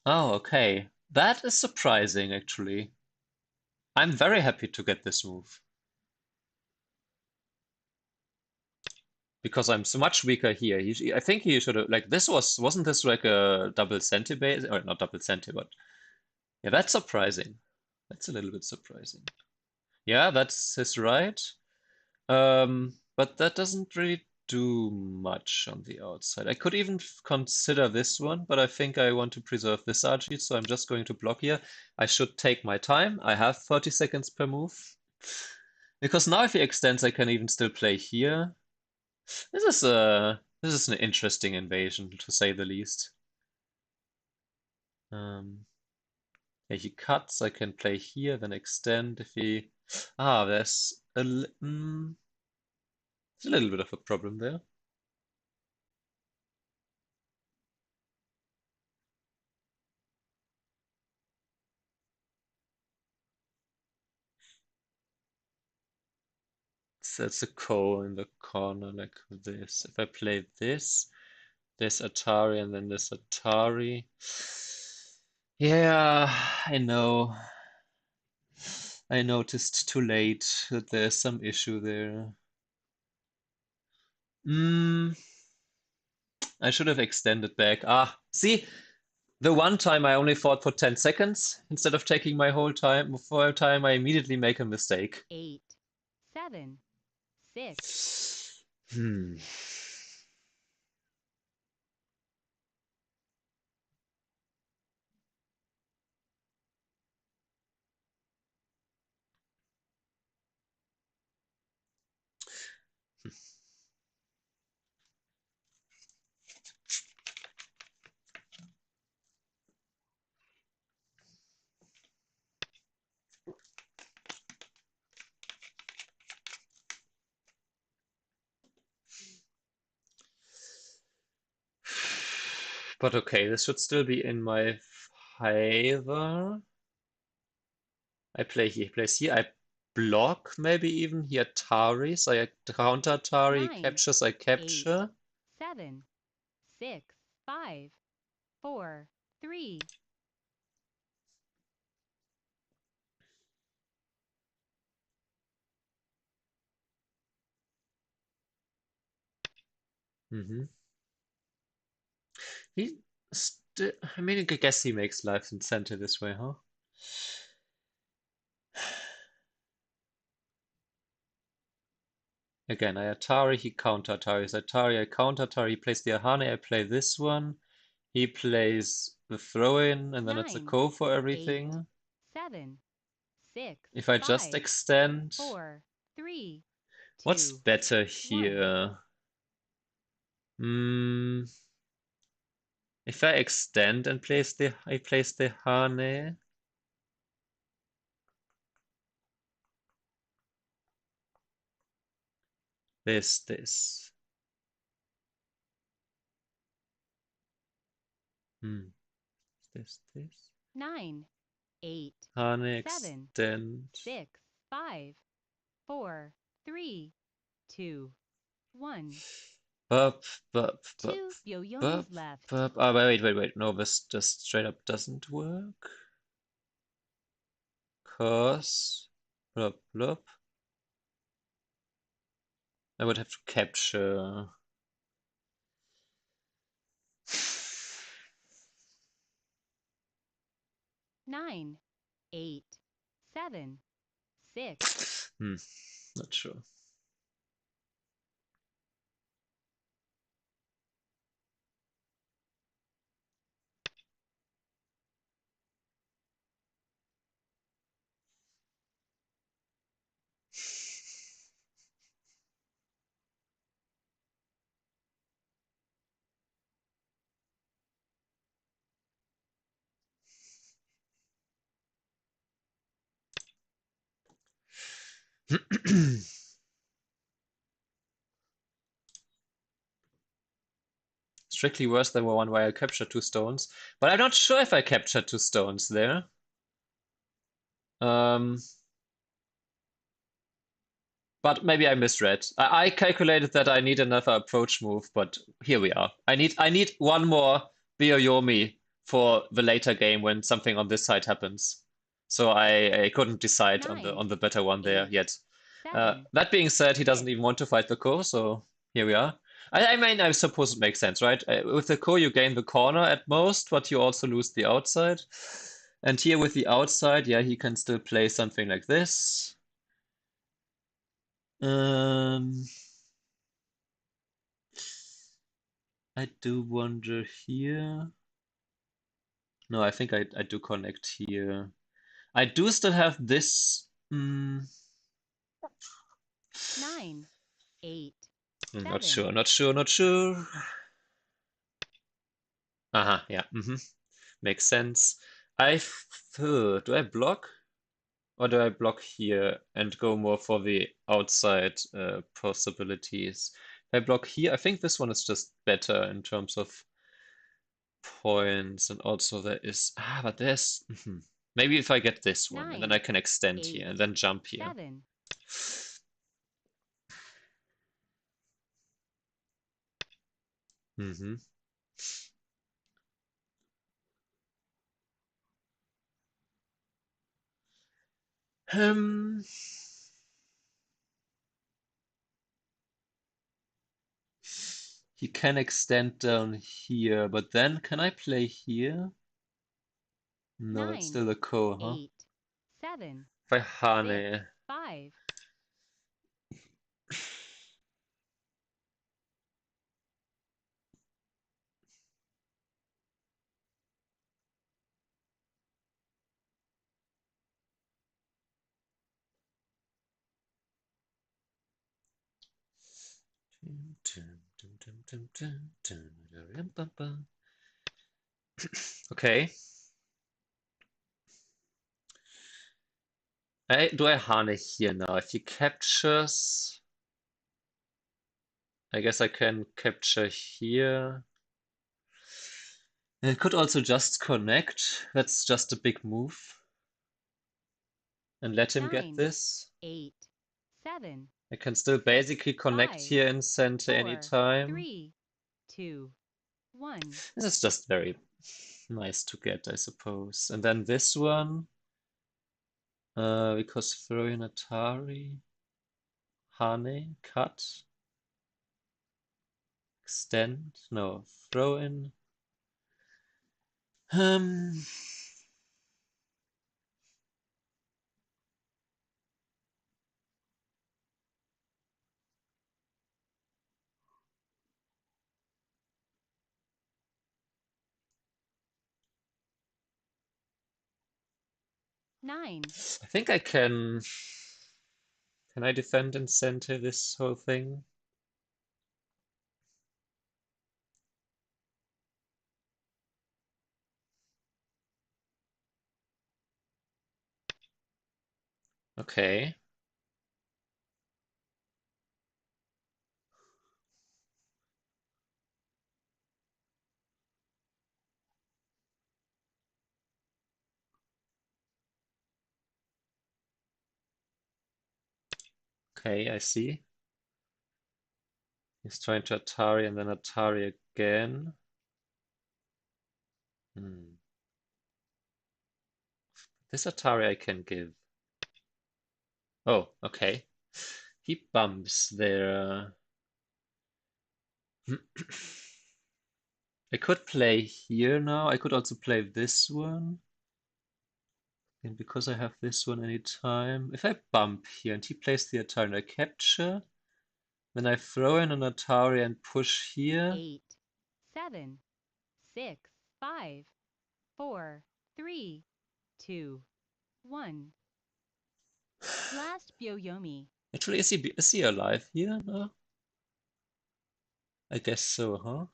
Oh, okay. That is surprising, actually. I'm very happy to get this move because I'm so much weaker here. I think he should have like wasn't this like a double centi base or not double centi, but yeah, that's surprising. That's a little bit surprising. Yeah, that's his right. But that doesn't really do much on the outside. I could even consider this one, but I think I want to preserve this Archie, so I'm just going to block here. I should take my time. I have 30 seconds per move. Because now if he extends, I can even still play here. This is an interesting invasion, to say the least. Um, yeah, he cuts, I can play here, then extend if he... there's there's a little bit of a problem there. So that's a ko in the corner like this. If I play this, there's Atari and then there's Atari. Yeah, I know. I noticed too late that there's some issue there. Hmm, I should have extended back. See, the one time I only fought for 10 seconds instead of taking my whole time, I immediately make a mistake. 8, 7, 6, Hmm. But okay, this should still be in my favor. I play here, he plays here. I block maybe even. He Ataris. I counter Atari. He 9, captures. I 8, capture. 7, 6, 5, 4, 3. Mm-hmm. He still. I mean, I guess he makes life in center this way, huh? Again, I Atari. He counter Ataris. Atari. I counter Atari. He plays the Ahane. I play this one. He plays the throw-in, and then it's a 9, ko for 8, everything. 7, 6, If I just 5, extend, 4, 3, what's 2, better 1. here? Hmm. If I extend and I place the Hane, this. Hmm. This. 9, 8, Hane 7, extend. 6, 5, 4, 3, 2, 1. Bup, bup, 2 bup, yo-yomas left. bup. Ah, wait. No, this just straight up doesn't work. Cause, blup. I would have to capture. 9, 8, 7, 6. Hmm, not sure. Strictly worse than the one where I captured 2 stones. But I'm not sure if I captured 2 stones there. Um, but maybe I misread. I calculated that I need another approach move, but here we are. I need one more Bioyomi for the later game when something on this side happens. So I couldn't decide on the 9, better one there 8, yet. 7, That being said, he doesn't 6. even want to fight the core, so here we are. I mean, I suppose it makes sense, right? With the core, you gain the corner at most, but you also lose the outside. And here with the outside, yeah, he can still play something like this. Um, I do wonder here. No, I think I do connect here. I do still have this. 9, 8, I'm not 7. sure, not sure. Yeah. Makes sense. Do I block? Or do I block here and go more for the outside possibilities? If I block here, I think this one is just better in terms of points, and also there is but there's maybe if I get this one and then I 9, can extend here 8, and then jump here. 7. hmm Um, he can extend down here, but then can I play here? No, that's 9, still a ko, huh? 8, 7, If I 6, Hane. 5. Okay. Do I Hane here now? If he captures, I guess I can capture here. It could also just connect. That's just a big move. And let him get 9, this. 8, 7, I can still 6, basically connect 5, here in center 4, anytime. 3, 2, 1. This is just very nice to get, I suppose. And then this one, because throw in Atari, Hane, cut, extend, no, throw in. Um, 9, I think I can. Can I defend in center this whole thing? Okay. Okay, I see. He's trying to Atari and then Atari again. Hmm. This Atari I can give. Oh, okay. He bumps there. I could play here now. I could also play this one. And because I have this one anytime, if I bump here and he plays the Atari and I capture, then I throw in an Atari and push here. 8, 7, 6, 5, 4, 3, 2, 1. Last Byoyomi. Actually, is he alive here? No? I guess so, huh?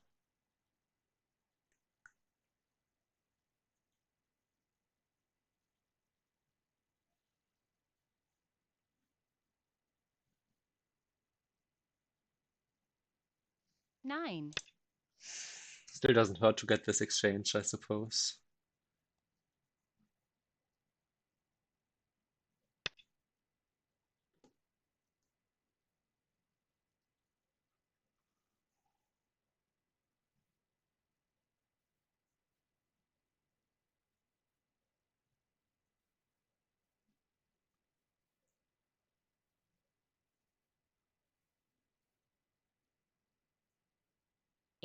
9, Still doesn't hurt to get this exchange, I suppose.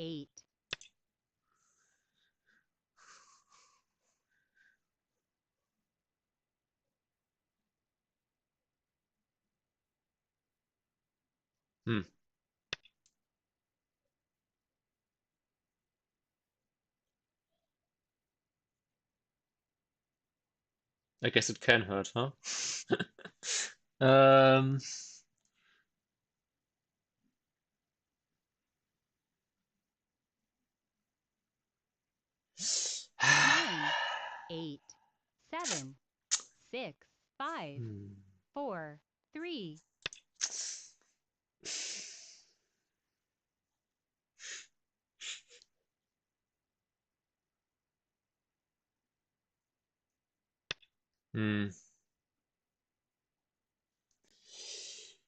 8, Hmm. I guess it can hurt, huh? Um, 9, 8, 7, 6, 5, hmm. 4, 3. Hmm.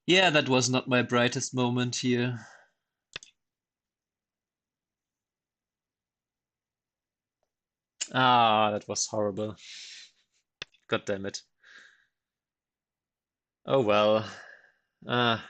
Yeah, that was not my brightest moment here. Ah, that was horrible. God damn it. Oh well. Ah.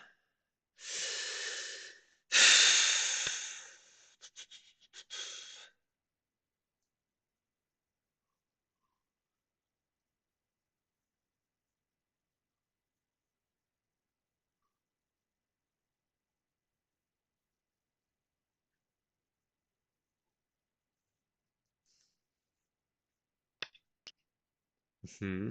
Hmm.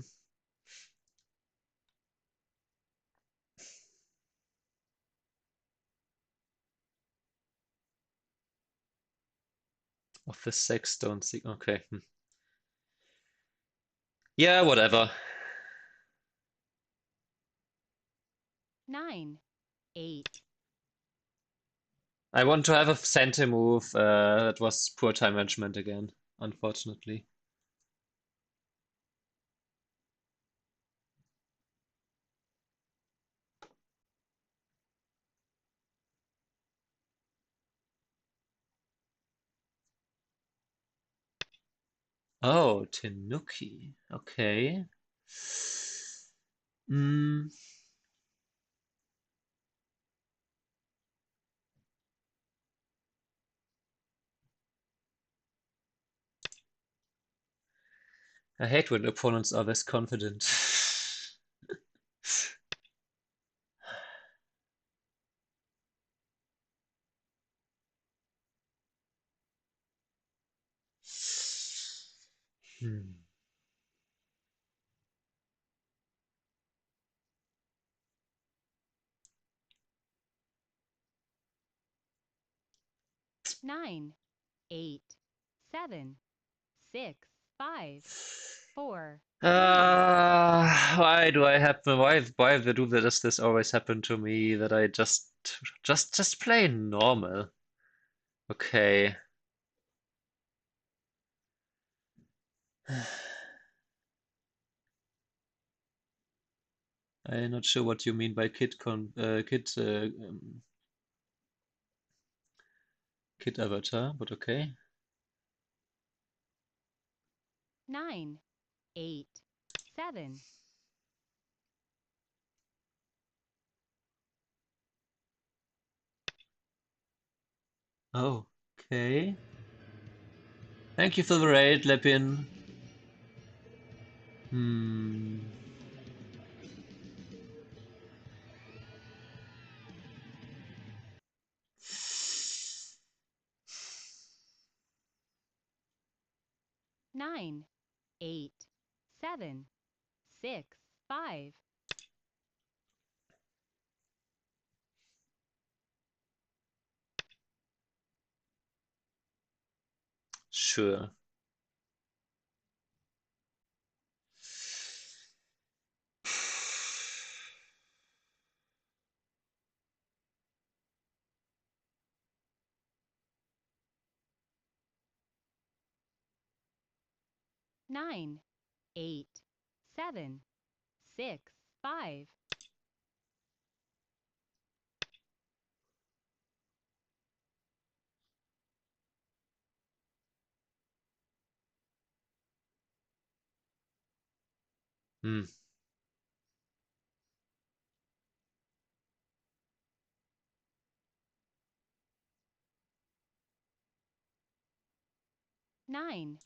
Of the sex don't see. Okay. Hmm. Yeah, whatever. 9, 8, I want to have a center move. That was poor time management again. unfortunately. Oh, Tenuki. Okay. Mm, I hate when opponents are this confident. 9, 8, 7, 6, 5, 4, 3. Why do I happen? Does this always happen to me that I just play normal? Okay. I'm not sure what you mean by kid avatar, but okay. 9, 8, 7. Oh, okay. Thank you for the raid, Lepin. Hmm. 9, 8, 7, 6, 5. Sure. 9, 8, 7, 6, 5. Hmm. 9,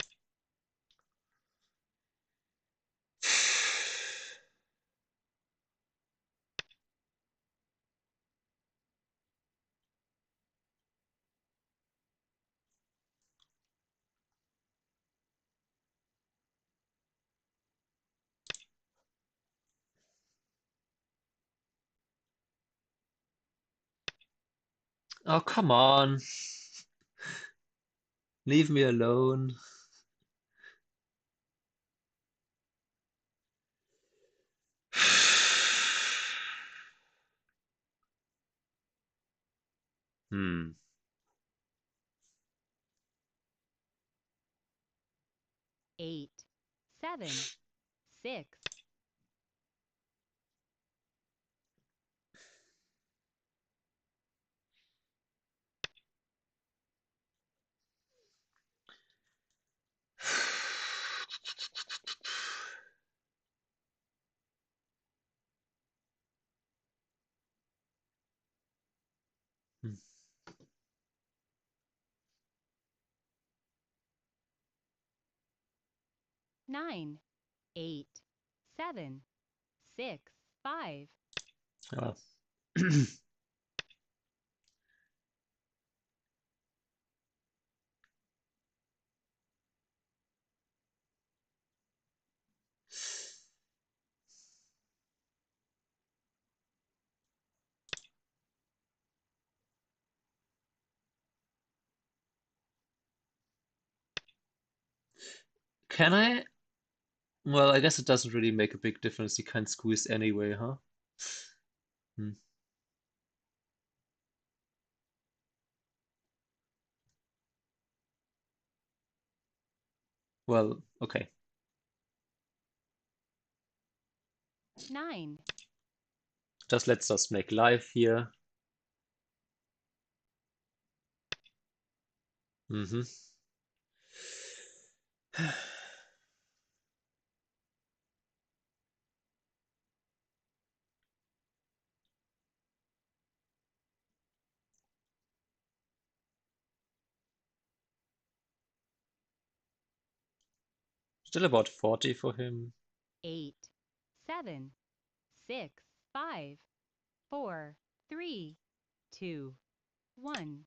Oh, come on. Leave me alone. Hmm. 8, 7, 6. 9, 8, 7, 6, 5. Oh. Can I? Well, I guess it doesn't really make a big difference. You can't squeeze anyway, huh? Hmm. Well, okay. 9, Let's just make live here. Mm-hmm. Still about 40 for him. 8, 7, 6, 5, 4, 3, 2, 1.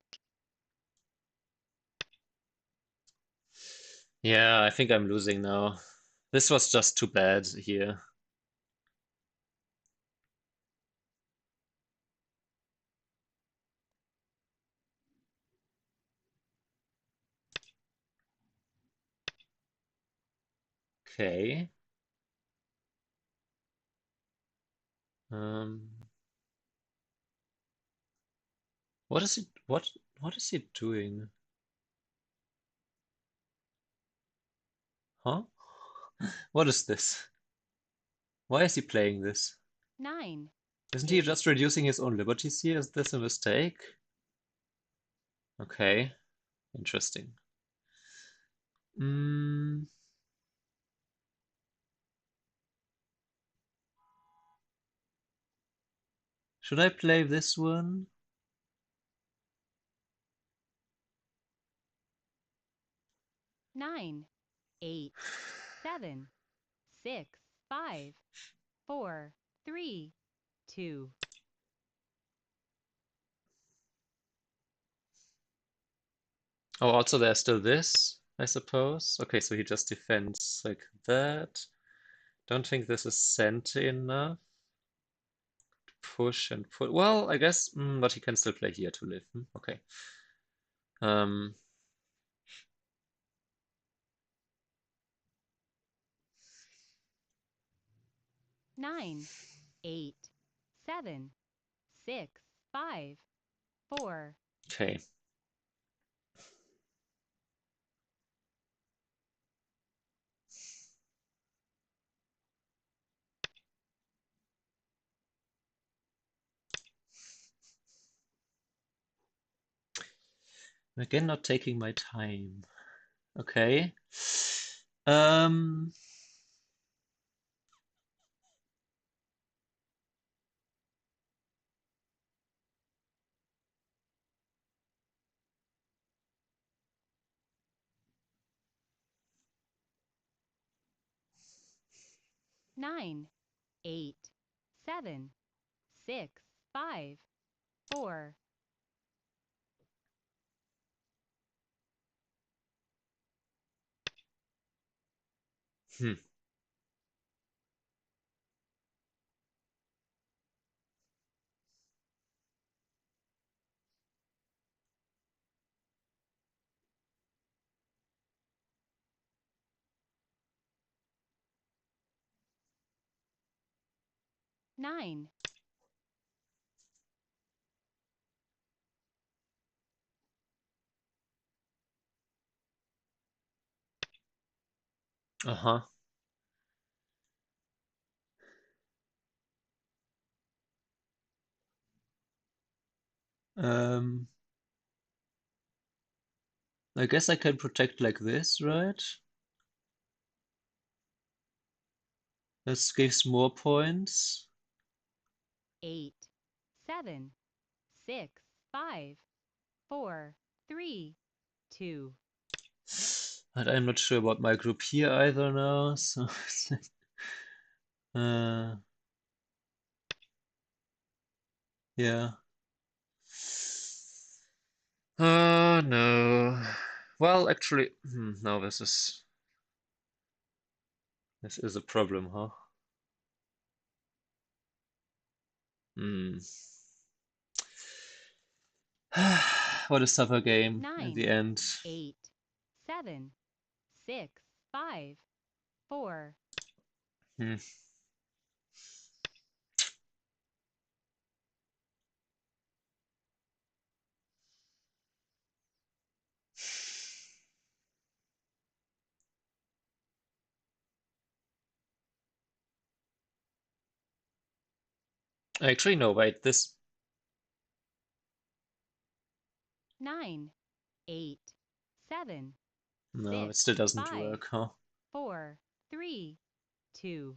Yeah, I think I'm losing now. This was just too bad here. Okay. Um, what is he doing? Huh? What is this? Why is he playing this? 9, Isn't he 8, just reducing his own liberties here? Is this a mistake? Okay, interesting. Mm, should I play this one? 9, 8, 7, 6, 5, 4, 3, 2. Oh, also there's still this, I suppose. Okay, so he just defends like that. Don't think this is sent enough. Push and put. Well, I guess, but he can still play here to live. Okay. Um, 9, 8, 7, 6, 5, 4. okay. Again, not taking my time. Okay. Um, 9, 8, 7, 6, 5, 4. hmm. 9, Uh-huh. Um, I guess I can protect like this, right? This gives more points. 8, 7, 6, 5, 4, 3, 2. But I'm not sure about my group here either now, so uh, yeah. Oh no. Well, actually, no, this is a problem, huh? Hmm. What a tougher game in 9, the end. 8, 7, 6, 5, 4. Hmm. Actually, no, wait, this. 9, 8, 7, No, it 6, still doesn't 5, work, huh? 4, 3, 2,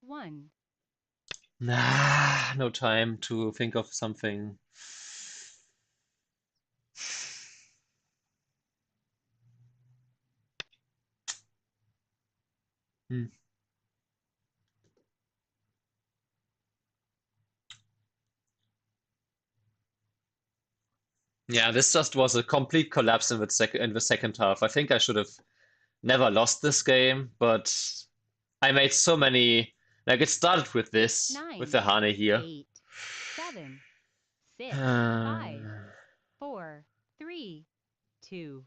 1. Nah, no time to think of something. Hmm. Yeah, this just was a complete collapse in the second half. I think I should have never lost this game, but I made so many. Like it started with this, with 9, the Hane here. 8, 7, 6, 5, 4, 3, 2.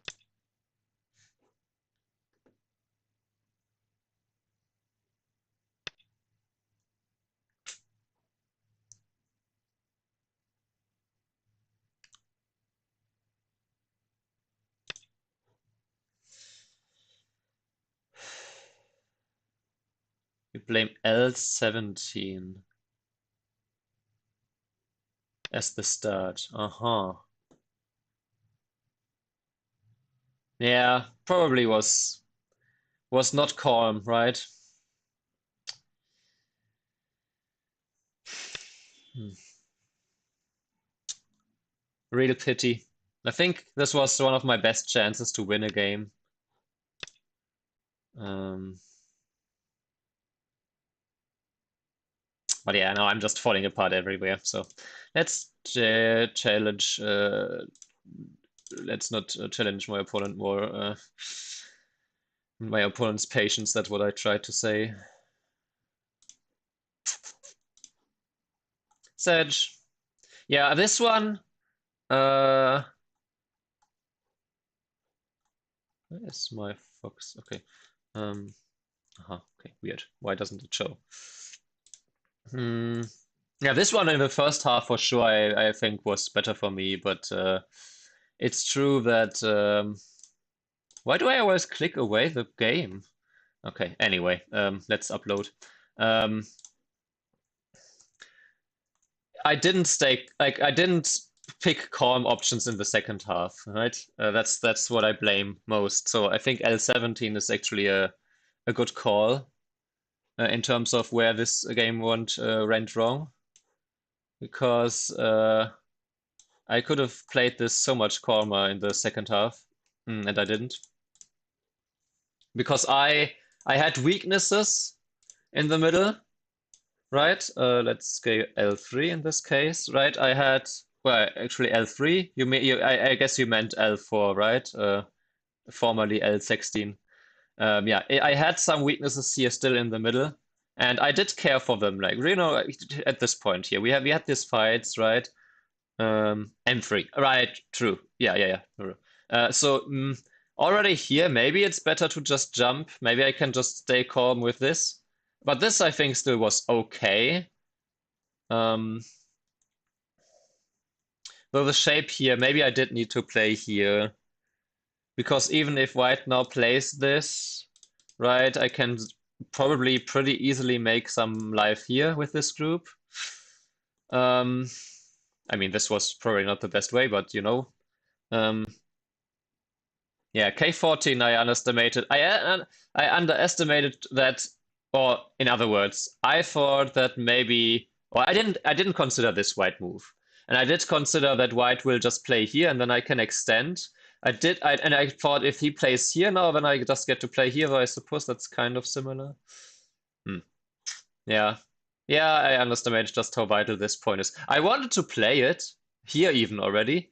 You blame L17 as the start. Uh-huh. Yeah, probably was not calm, right? Hmm. Real pity. I think this was one of my best chances to win a game. Um, but yeah, now I'm just falling apart everywhere. So let's challenge. Let's not challenge my opponent more. My opponent's patience. That's what I tried to say. Sedge. Yeah, this one. Uh, where's my fox? Okay. Okay, weird. Why doesn't it show? Hmm. Yeah, this one in the first half for sure I think was better for me, but it's true that why do I always click away the game? Okay, anyway, let's upload. Um, I didn't stay like I didn't pick calm options in the second half, right? That's what I blame most. So I think L17 is actually a good call in terms of where this game went wrong, because I could have played this so much calmer in the second half, and I didn't because I had weaknesses in the middle, right? Let's go L3 in this case, right? I had well actually L3. I guess you meant L4, right? Formerly L16. Yeah, I had some weaknesses here still in the middle, and I did care for them. Like at this point here, we had these fights, right? M3. Right, true. Yeah. True. So already here, maybe it's better to just jump. Maybe I can just stay calm with this. But this, I think, still was okay. Um, though the shape here, maybe I did need to play here. Because even if white now plays this, right, I can probably pretty easily make some life here with this group. Um, I mean, this was probably not the best way, but you know. Um, Yeah, K14 I underestimated. I underestimated that, or in other words, I thought that maybe, or I didn't consider this white move, and I did consider that white will just play here and then I can extend. And I thought if he plays here now, then I just get to play here. Though I suppose that's kind of similar. Hmm. Yeah, yeah, I underestimated just how vital this point is. I wanted to play it here even already.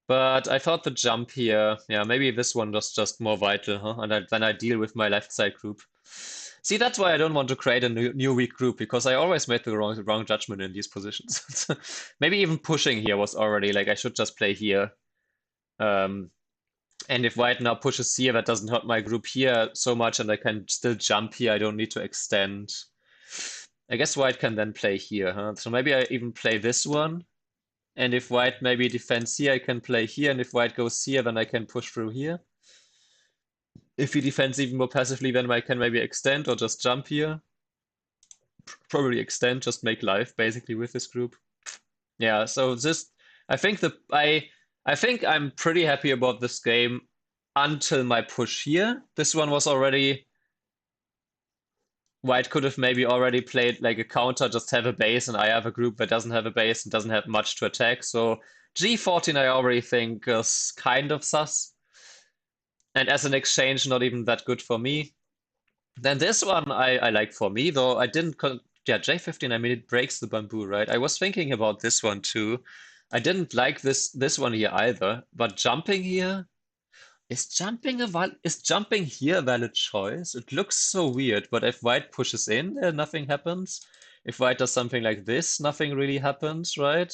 But I thought the jump here, yeah, maybe this one was just more vital, huh? And then I deal with my left side group. See, that's why I don't want to create a new weak group, because I always made the wrong judgment in these positions. Maybe even pushing here was already like I should just play here. Um, and if white now pushes here, that doesn't hurt my group here so much, and I can still jump here. I don't need to extend. I guess white can then play here, huh? So maybe I even play this one. And if white maybe defends here, I can play here. And if white goes here, then I can push through here. If he defends even more passively, then I can maybe extend or just jump here. probably extend, just make life basically with this group. Yeah, so this I think I think I'm pretty happy about this game until my push here. This one was already White could have maybe already played like a counter, just have a base, and I have a group that doesn't have a base and doesn't have much to attack. So G14 I already think is kind of sus. And as an exchange, not even that good for me. Then this one I like for me, though I didn't yeah, J15, I mean it breaks the bamboo, right? I was thinking about this one too. I didn't like this one here either, but jumping here is jumping here a valid choice? It looks so weird, but if white pushes in, nothing happens. If white does something like this, nothing really happens, right?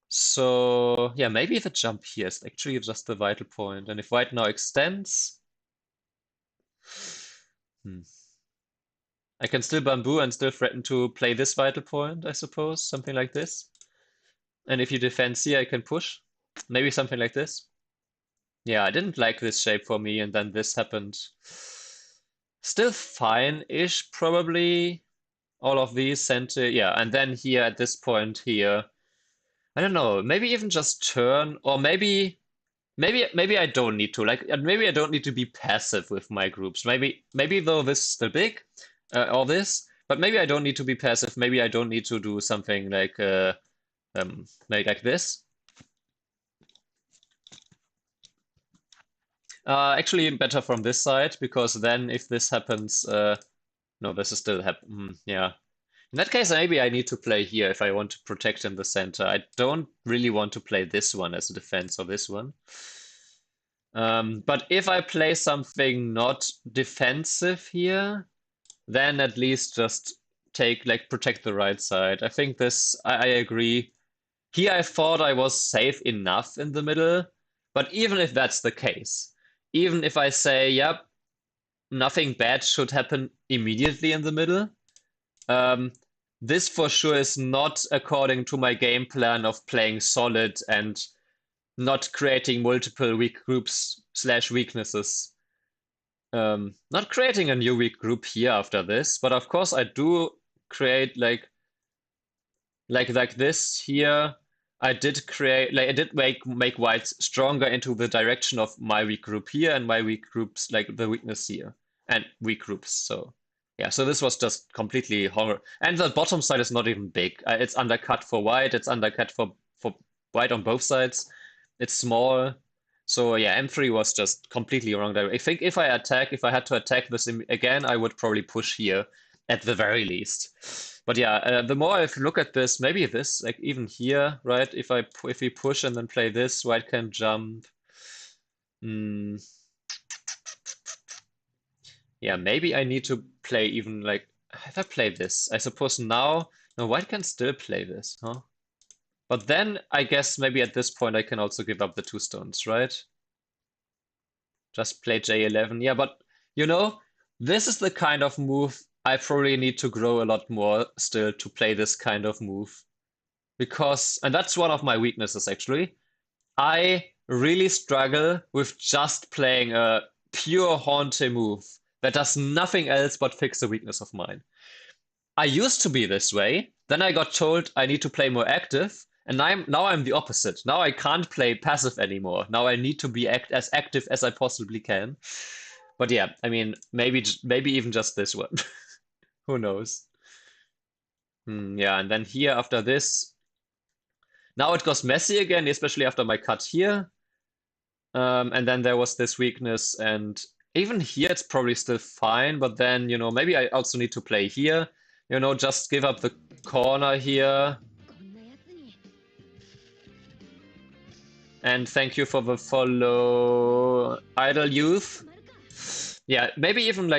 So yeah, maybe the jump here is actually just the vital point. And if white now extends, hmm. I can still bamboo and still threaten to play this vital point, I suppose, something like this. And if you defend here, I can push. Maybe something like this. Yeah, I didn't like this shape for me, and then this happened. Still fine-ish, probably. All of these center, yeah, and then here at this point here, I don't know, maybe even just turn, or maybe I don't need to, like, maybe I don't need to be passive with my groups. Maybe though this is still big, or this, but maybe I don't need to be passive. Maybe I don't need to do something like this. Actually, better from this side, because then if this happens, no, this is still happen. Yeah. In that case, maybe I need to play here if I want to protect in the center. I don't really want to play this one as a defense or this one. But if I play something not defensive here, then at least just protect the right side. I think I agree. Here I thought I was safe enough in the middle, but even if that's the case, even if I say, yep, nothing bad should happen immediately in the middle, this for sure is not according to my game plan of playing solid and not creating multiple weak groups / weaknesses. Not creating a new weak group here after this, but of course I do create like this here. I did create I did make white stronger into the direction of my weak group here and my weak groups like the weakness here and weak groups. So yeah, so this was just completely horror. And the bottom side is not even big. It's undercut for white. It's undercut for white on both sides. It's small. So yeah, M3 was just completely wrong there. I think if I had to attack this again, I would probably push here at the very least. But yeah, the more I look at this, maybe this, like even here, right? If we push and then play this, white can jump. Yeah, maybe I need to play even like if I play this, I suppose now, no, white can still play this, huh? But then I guess maybe at this point I can also give up the 2 stones, right? Just play J11. Yeah, but you know, this is the kind of move I probably need to grow a lot more still to play this kind of move. Because, and that's one of my weaknesses actually. I really struggle with just playing a pure Haunte move that does nothing else but fix a weakness of mine. I used to be this way. Then I got told I need to play more active, and now I'm the opposite. Now I can't play passive anymore. Now I need to be as active as I possibly can. But yeah, I mean, maybe even just this one. Who knows? Yeah, and then here after this, now it goes messy again, especially after my cut here. And then there was this weakness, and even here it's probably still fine, but then, maybe I also need to play here. Just give up the corner here. And thank you for the follow, Idle Youth. Yeah, maybe even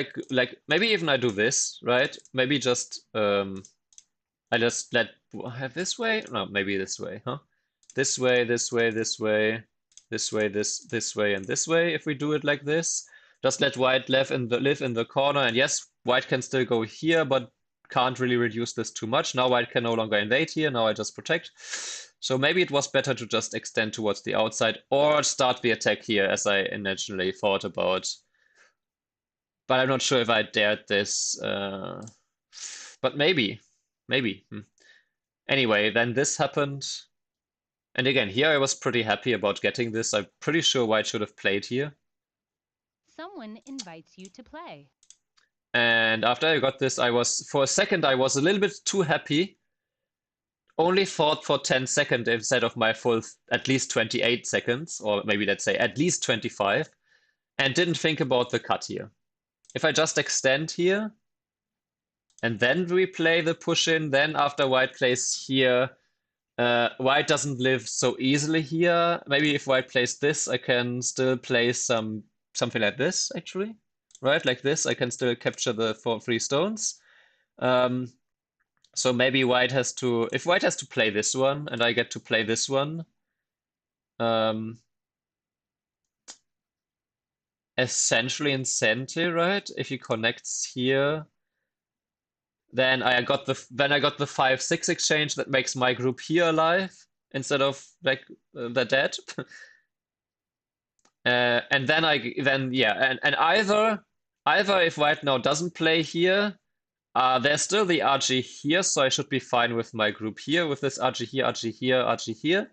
maybe even I do this, right? Maybe just I just have this way? No, maybe this way, huh? This way, this way, this way, this way, this way, and this way. If we do it like this, just let white live in the corner. And yes, white can still go here, but can't really reduce this too much. Now white can no longer invade here. Now I just protect. So maybe it was better to just extend towards the outside or start the attack here, as I initially thought about. But I'm not sure if I dared this. But maybe. Maybe. Anyway, then this happened. And again, here I was pretty happy about getting this. I'm pretty sure white should have played here. Someone invites you to play. And after I got this, for a second, I was a little bit too happy. Only fought for 10 seconds instead of my full at least 28 seconds, or maybe let's say at least 25, and didn't think about the cut here. If I just extend here, and then replay the push in, then after white plays here, white doesn't live so easily here. Maybe if white plays this, I can still play something like this, actually. Right, like this, I can still capture the 3 stones. So maybe white has to, if white has to play this one, and I get to play this one, essentially in center, right? If he connects here, then I got the 5-6 exchange that makes my group here alive instead of like they're dead. And then yeah, and either if white now doesn't play here, there's still the RG here, so I should be fine with my group here with this RG here, RG here, RG here.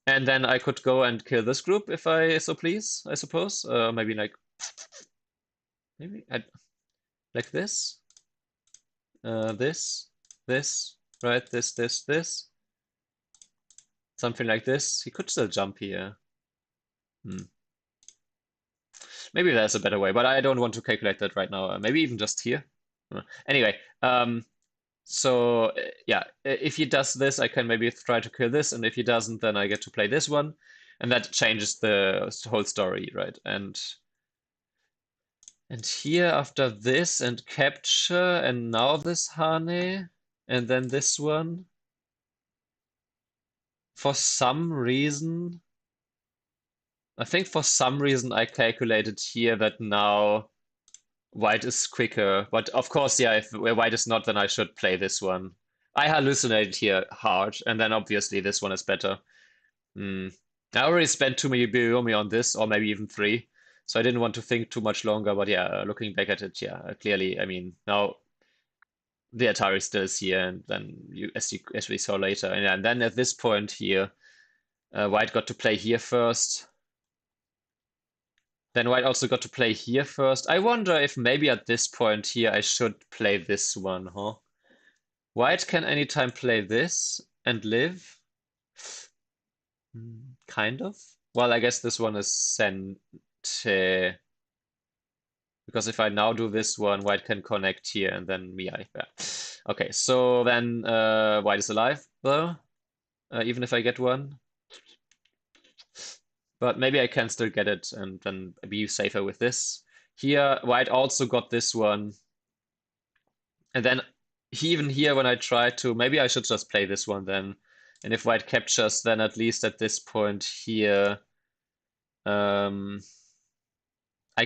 And then I could go and kill this group if I so please, I suppose. Maybe like like this. This, right? This. Something like this. He could still jump here. Maybe there's a better way, but I don't want to calculate that right now. Maybe even just here. Anyway, so yeah, if he does this, I can maybe try to kill this, and if he doesn't, then I get to play this one, and that changes the whole story, right? And here after this and capture, and now this Hane, and then this one. For some reason, I think for some reason I calculated here that now white is quicker. But of course, yeah, if white is not, then I should play this one. I hallucinated here hard, and then obviously this one is better. I already spent 2 Biromi on this, or maybe even 3. So I didn't want to think too much longer, but yeah, looking back at it, yeah, clearly, I mean, now the Atari still is here, and then as we saw later, and then at this point here, white got to play here first. Then white also got to play here first. I wonder if maybe at this point here I should play this one, huh? White can anytime play this and live. Kind of. Well, I guess this one is sent. Because if I now do this one, white can connect here and then me, yeah. Okay, so then white is alive though, even if I get one. But maybe I can still get it and then be safer with this. Here, white also got this one. And then even here, when I try to, maybe I should just play this one then. And if white captures, then at least at this point here, I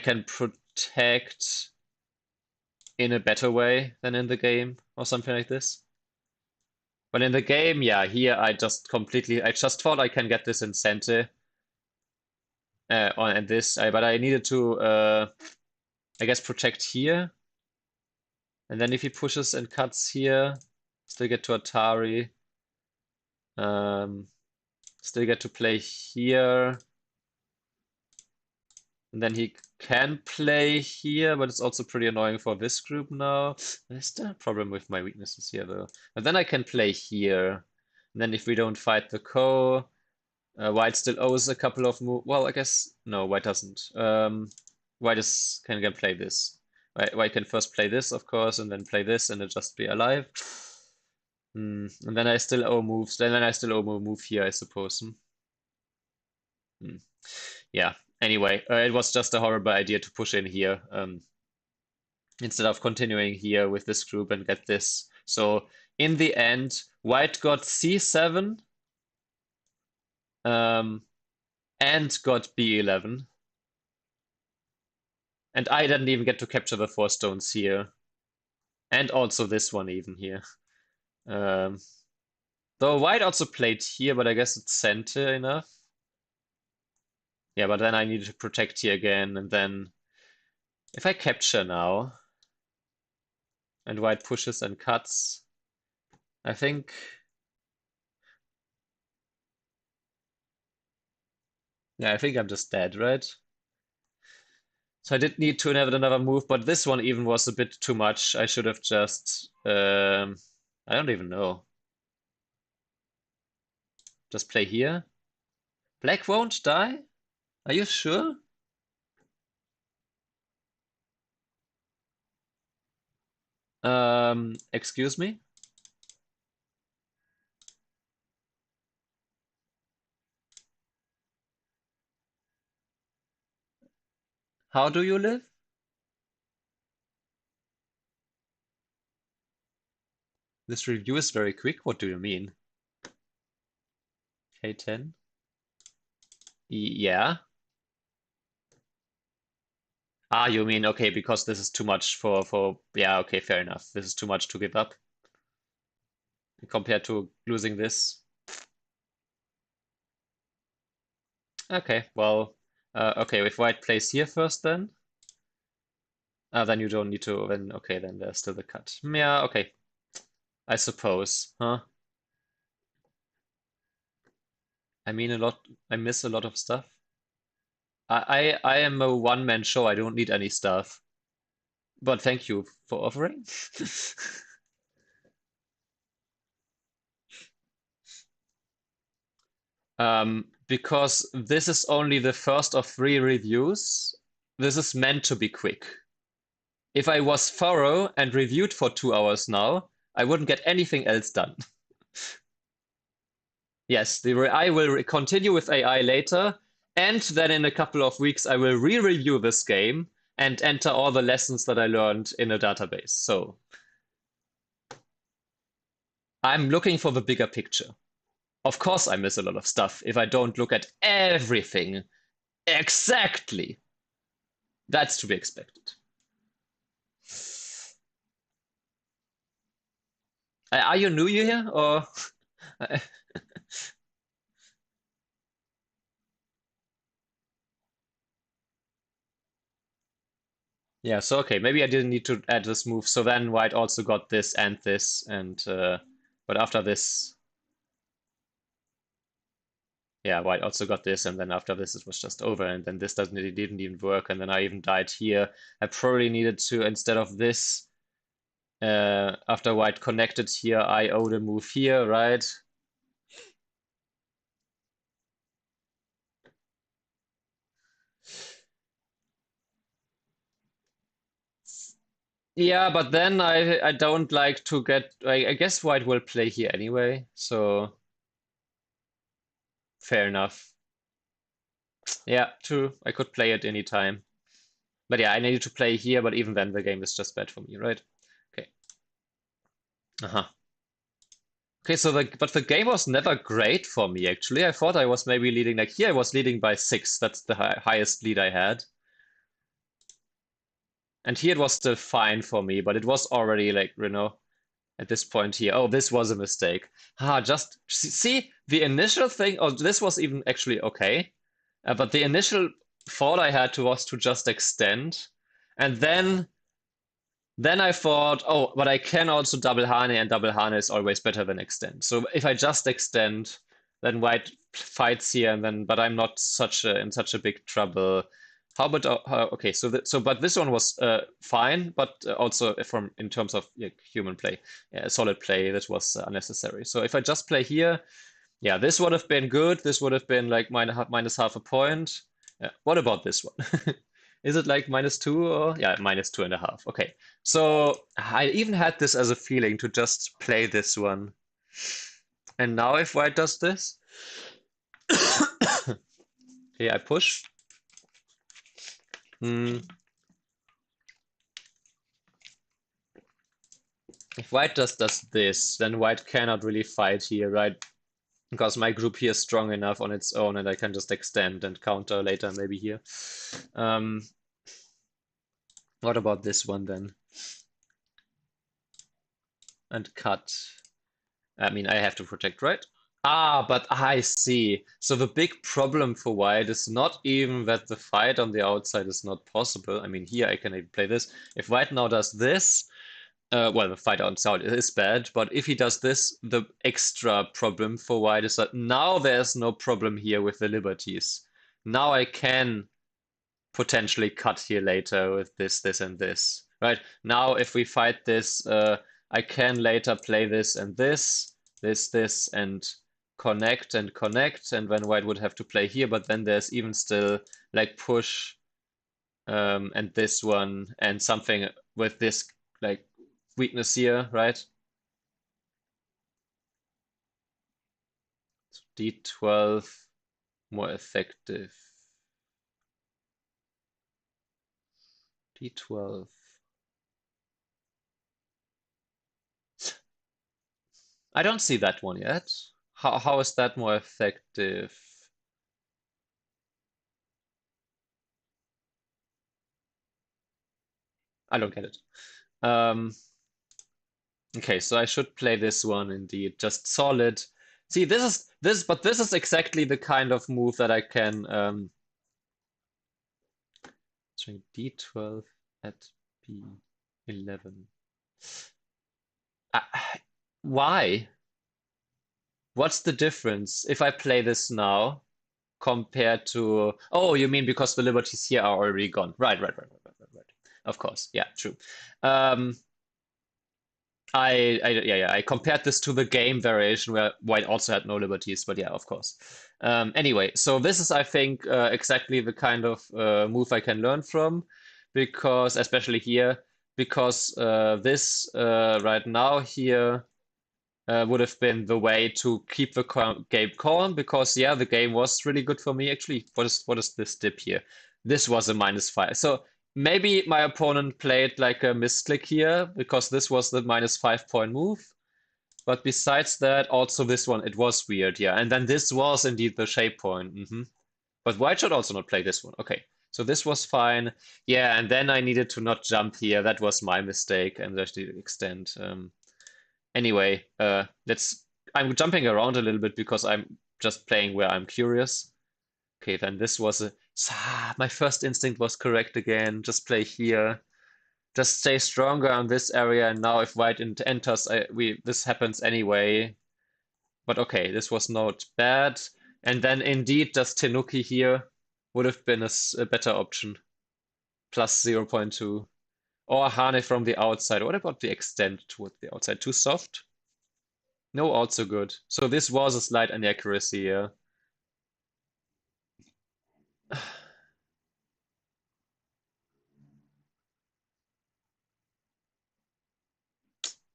can protect in a better way than in the game or something like this. But in the game, yeah, here I just thought I can get this in center. And this, but I needed to, I guess, protect here. And then if he pushes and cuts here, still get to Atari. Still get to play here. And then he can play here, but it's also pretty annoying for this group now. There's still a problem with my weaknesses here, though. But then I can play here. And then if we don't fight the Ko, white still owes a couple of moves. Well, I guess, no, white doesn't. White can play this. White can first play this, of course, and then play this, and then just be alive. And then I still owe moves. Then I still owe a move here, I suppose. Yeah. Anyway, it was just a horrible idea to push in here instead of continuing here with this group and get this. So in the end, white got C7 and got B11. And I didn't even get to capture the 4 stones here. And also this one even here. Though white also played here, but I guess it's center enough. Yeah, but then I need to protect here again, and then if I capture now, and white pushes and cuts. I think. Yeah, I think I'm just dead, right? So I did need to have another move, but this one even was a bit too much. I should have just, I don't even know. Just play here. Black won't die? Are you sure? Excuse me? How do you live? This review is very quick. What do you mean? K10? Yeah. Ah, you mean, okay, because this is too much yeah, okay, fair enough. This is too much to give up compared to losing this. Okay, well, okay, if white plays here first then. Then you don't need to, then, okay, then there's still the cut. Yeah, okay, I suppose, huh? I mean I miss a lot of stuff. I am a one-man show, I don't need any stuff. But thank you for offering. Because this is only the first of 3 reviews. This is meant to be quick. If I was thorough and reviewed for 2 hours now, I wouldn't get anything else done. Yes, I will continue with AI later, and then in a couple of weeks I will re-review this game and enter all the lessons that I learned in a database. So I'm looking for the bigger picture. Of course, I miss a lot of stuff if I don't look at everything exactly. That's to be expected. Are you new here or? Yeah, so okay, maybe I didn't need to add this move. So then white also got this, and but after this, yeah, white also got this, and then after this it was just over, and then this it didn't even work, and then I even died here. I probably needed to, instead of this, after white connected here, I owed a move here, right? Yeah, but then I don't like to get, I guess white will play here anyway, so fair enough. Yeah, true. I could play it anytime. But yeah, I needed to play here, but even then the game is just bad for me, right? Okay. Uh-huh. Okay, so but the game was never great for me actually. I thought I was maybe leading, like here I was leading by 6. That's the highest lead I had. And here it was still fine for me, but it was already like, at this point here. Oh, this was a mistake. Just see the initial thing. Oh, this was even actually okay. But the initial thought I had was to just extend. And then I thought, oh, but I can also double Hane, and double Hane is always better than extend. So if I just extend, then white fights here, and then but I'm not in such a big trouble. How about okay? But this one was fine, but also from in terms of human play, solid play, that was unnecessary. So if I just play here, yeah, this would have been good. This would have been like minus half a point. What about this one? Is it like -2 or yeah, -2.5? Okay. So I even had this as a feeling to just play this one. And now if white does this, okay, I push. Hmm. If white does this, then white cannot really fight here, right? Because my group here is strong enough on its own, and I can just extend and counter later maybe here. What about this one then? And cut. I mean, I have to protect, right? But I see. So the big problem for white is not even that the fight on the outside is not possible. I mean, here I can even play this. If white now does this, Well, the fight on sound is bad, but if he does this, the extra problem for white is that now there's no problem here with the liberties. Now I can potentially cut here later with this, and this. Right? Now if we fight this, I can later play this and this, and connect, and then white would have to play here, but then there's even still like push, and this one, and something with this like weakness here, right? D12 more effective. D12. I don't see that one yet. How is that more effective? I don't get it. Um, okay, so I should play this one indeed. Just solid. See, this is exactly the kind of move that I can string D12 at B11. Uh, why? What's the difference if I play this now compared to? Oh, you mean because the liberties here are already gone? Right. Of course, yeah, true. Um, yeah, I compared this to the game variation where white also had no liberties, but yeah, of course. Anyway, so this is, I think, exactly the kind of move I can learn from, because especially here, because this right now here would have been the way to keep the game calm, because yeah, the game was really good for me. Actually, what is this dip here? This was a -5. So maybe my opponent played like a misclick here, because this was the -5 point move. But besides that, also this one, it was weird, yeah. And then this was indeed the shape point. But white should also not play this one. Okay, so this was fine. Yeah, and then I needed to not jump here. That was my mistake, and actually extend. Anyway, I'm jumping around a little bit because I'm just playing where I'm curious. Okay, then this was my first instinct was correct again. Just play here. Just stay stronger on this area. And now if white enters, this happens anyway. But okay, this was not bad. And then indeed, just Tenuki here would have been a better option. Plus 0.2. Or Hane from the outside. What about the extend toward the outside? Too soft? No, also good. So this was a slight inaccuracy, yeah.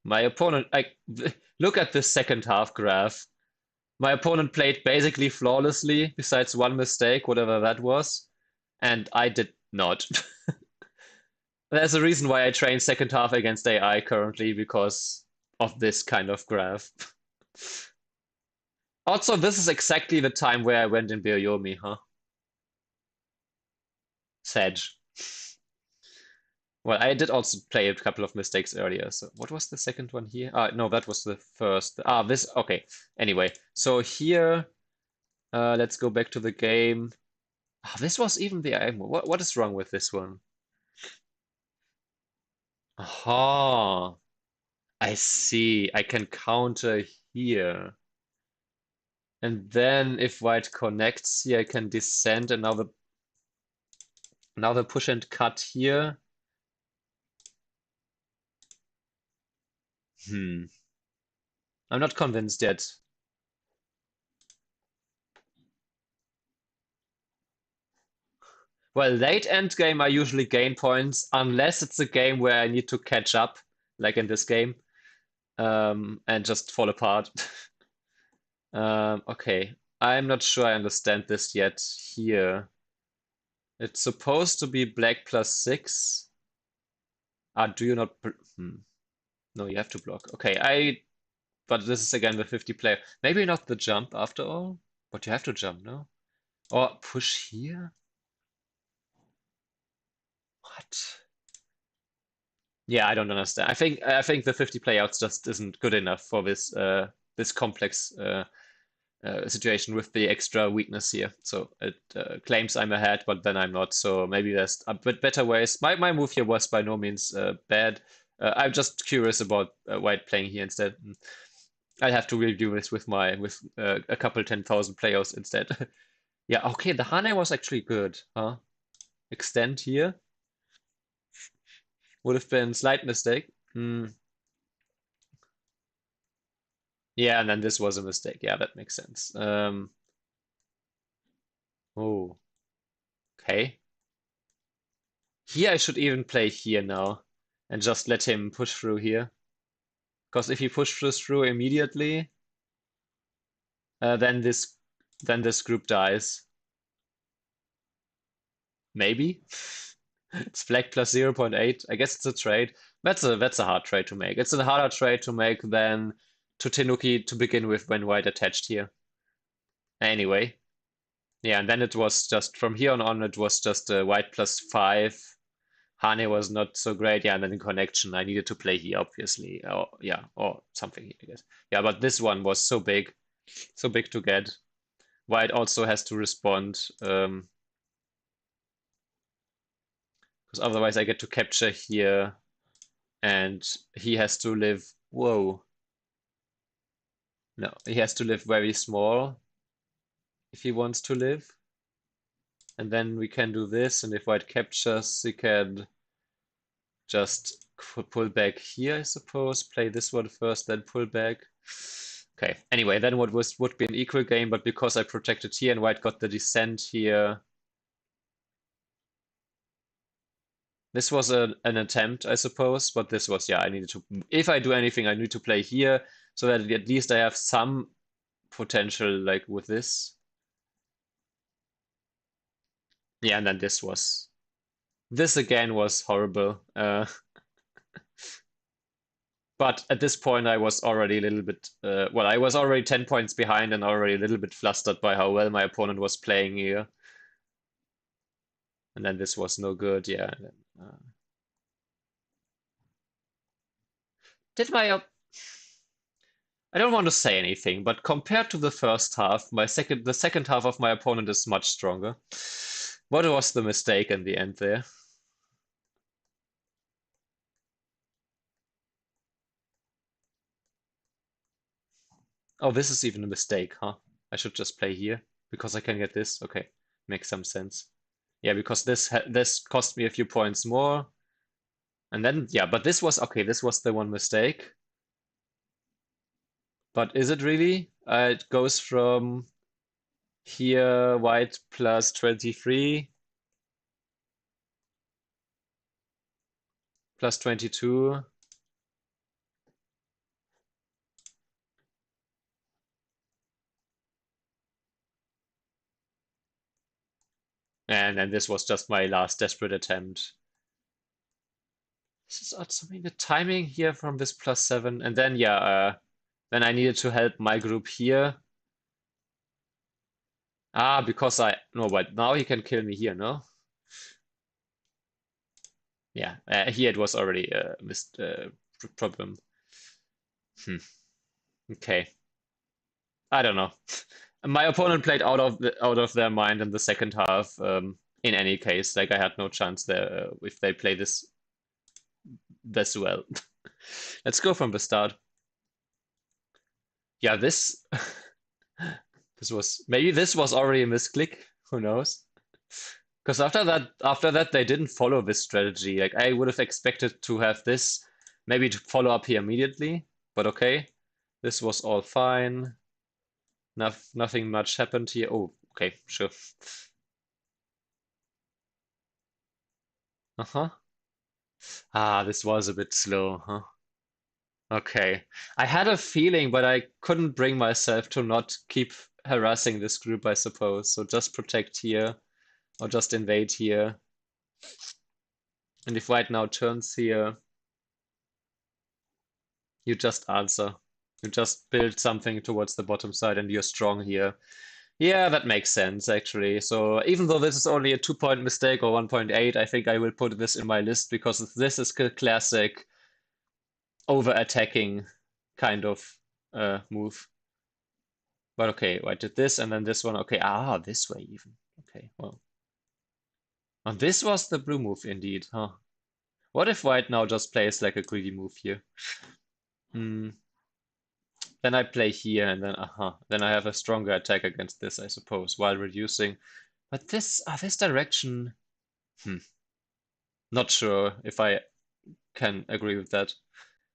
My opponent, look at this second half graph. My opponent played basically flawlessly, besides one mistake, whatever that was, and I did not. There's a reason why I train second half against AI currently, because of this kind of graph. Also, this is exactly the time where I went in Byoyomi, huh? Sag. Well, I did also play a couple of mistakes earlier. So what was the second one here? No, that was the first. This, okay. Anyway, so here, let's go back to the game. This was even the IMO. What is wrong with this one? Aha, I see. I can counter here. And then if white connects here, I can descend, and now the push and cut here. Hmm. I'm not convinced yet. Well, late end game I usually gain points unless it's a game where I need to catch up, like in this game, and just fall apart. Okay, I'm not sure I understand this yet here. It's supposed to be black +6. Do you not? No, you have to block. Okay, but this is again the 50 player. Maybe not the jump after all, but you have to jump, no? Or push here? What? Yeah, I don't understand. I think the 50 playouts just isn't good enough for this complex situation with the extra weakness here. So it claims I'm ahead, but then I'm not. So maybe there's a bit better ways. My move here was by no means bad. I'm just curious about white playing here instead. I'll have to review this with a couple 10,000 players instead. Yeah, okay, the Hane was actually good, huh? Extend here would have been slight mistake. Hmm. Yeah, and then this was a mistake. Yeah, that makes sense. Oh, okay. Here I should even play here now and just let him push through here. Because if he pushes through immediately, uh, then this then this group dies. Maybe. It's flag plus 0.8. I guess it's a trade. That's a hard trade to make. It's a harder trade to make than to Tenuki to begin with when white attached here. Anyway. Yeah, and then it was just from here on it was just white plus 5. Hane was not so great. Yeah, and then in connection, I needed to play here, obviously. Or yeah, or something here, I guess. Yeah, but this one was so big to get. White also has to respond, because otherwise I get to capture here, and he has to live. Whoa, no, he has to live very small if he wants to live. And then we can do this, and if white captures, he can just pull back here, I suppose. Play this one first, then pull back. Okay. Anyway, then what would be an equal game, but because I protected here and white got the descent here, this was an attempt, I suppose. But this was, yeah, I needed to. If I do anything, I need to play here so that at least I have some potential, like with this. Yeah, and then this again was horrible. But at this point, I was already a little bit, well, I was already 10 points behind and already a little bit flustered by how well my opponent was playing here. And then this was no good, yeah. And then, did my, I don't want to say anything, but compared to the first half, the second half of my opponent is much stronger. What was the mistake in the end there? Oh, this is even a mistake, huh? I should just play here because I can get this. Okay, makes some sense. Yeah, because this cost me a few points more. And then, yeah, but this was, okay, this was the one mistake. But is it really? It goes from here, white plus 23, plus 22. And then this was just my last desperate attempt. This is odd. Something the timing here from this plus 7. And then, yeah, then I needed to help my group here. Ah, because no, but now he can kill me here, no? Yeah, here it was already a missed problem. Hmm. Okay. I don't know. My opponent played out of their mind in the second half. In any case, like I had no chance there if they play this well. Let's go from the start. Yeah, this was already a misclick. Who knows? Because after that they didn't follow this strategy. Like I would have expected to have this maybe to follow up here immediately, but okay. This was all fine. Nothing much happened here. Oh, okay, sure. Uh-huh. Ah, this was a bit slow, huh? Okay. I had a feeling, but I couldn't bring myself to not keep harassing this group, I suppose. So just protect here or just invade here. And if white now turns here, you just answer. You just build something towards the bottom side and you're strong here. Yeah, that makes sense, actually. So even though this is only a 2-point mistake or 1.8, I think I will put this in my list because this is a classic over-attacking kind of move. But okay, I did this and then this one. Okay, this way even. Okay, well. And this was the blue move indeed, huh? What if white now just plays like a greedy move here? Hmm. Then I play here and then then I have a stronger attack against this, I suppose, while reducing. But this direction, hmm, not sure if I can agree with that.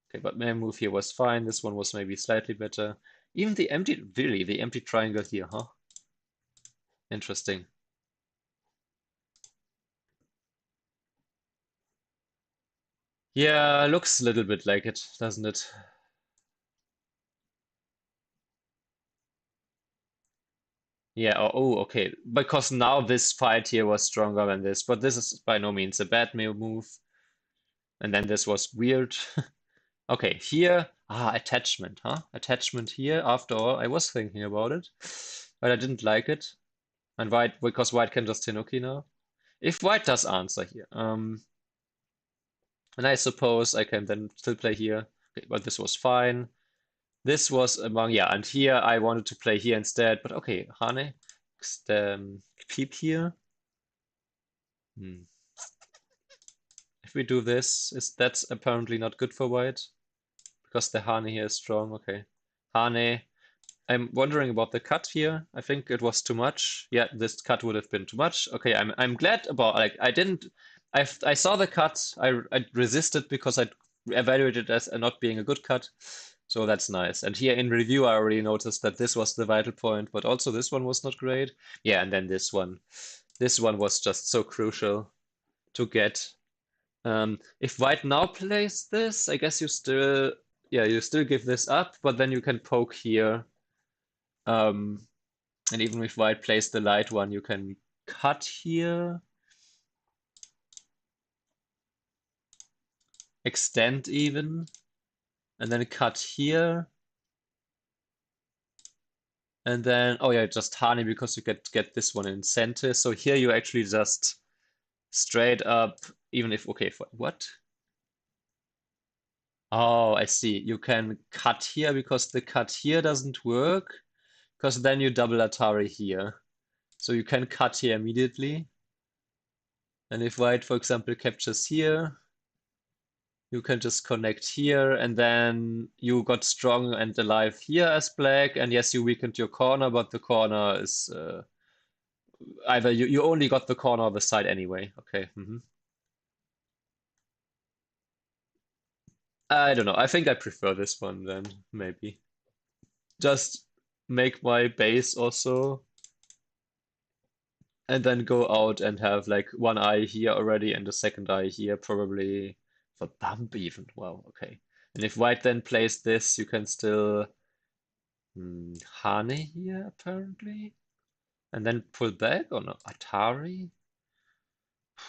Okay, but my move here was fine. This one was maybe slightly better. Even the empty triangle here, huh? Interesting. Yeah, looks a little bit like it, doesn't it? Yeah, okay. Because now this fight here was stronger than this, but this is by no means a bad move. And then this was weird. Okay, here, attachment, huh? Attachment here, after all, I was thinking about it, but I didn't like it. And white, because white can just Tenuki now. If white does answer here, and I suppose I can then still play here. Okay, but this was fine. This was among, yeah, and here I wanted to play here instead, but okay, Hane, keep here. Hmm. If we do this, that's apparently not good for white, because the Hane here is strong. Okay, Hane. I'm wondering about the cut here. I think it was too much. Yeah, this cut would have been too much. Okay, I'm glad about like I didn't I saw the cut. I resisted because I evaluated it as not being a good cut. So that's nice. And here in review, I already noticed that this was the vital point, but also this one was not great. Yeah, and then this one. This one was just so crucial to get. If white now plays this, I guess you still, yeah, you still give this up, but then you can poke here. Um, and even if white plays the light one, you can cut here, extend even, and then cut here. And then, oh yeah, just Hani because you get this one in center. So here you actually just straight up, even if, okay, for what? Oh, I see. You can cut here because the cut here doesn't work, because then you double Atari here. So you can cut here immediately. And if white, for example, captures here, you can just connect here, and then you got strong and alive here as black. And yes, you weakened your corner, but the corner is either you only got the corner of the side anyway. Okay. I don't know. I think I prefer this one then, maybe. Just make my base also, and then go out and have like one eye here already and a second eye here, probably for bump even. Wow, okay. And if white then plays this, you can still Hane here apparently. And then pull back or no? Atari?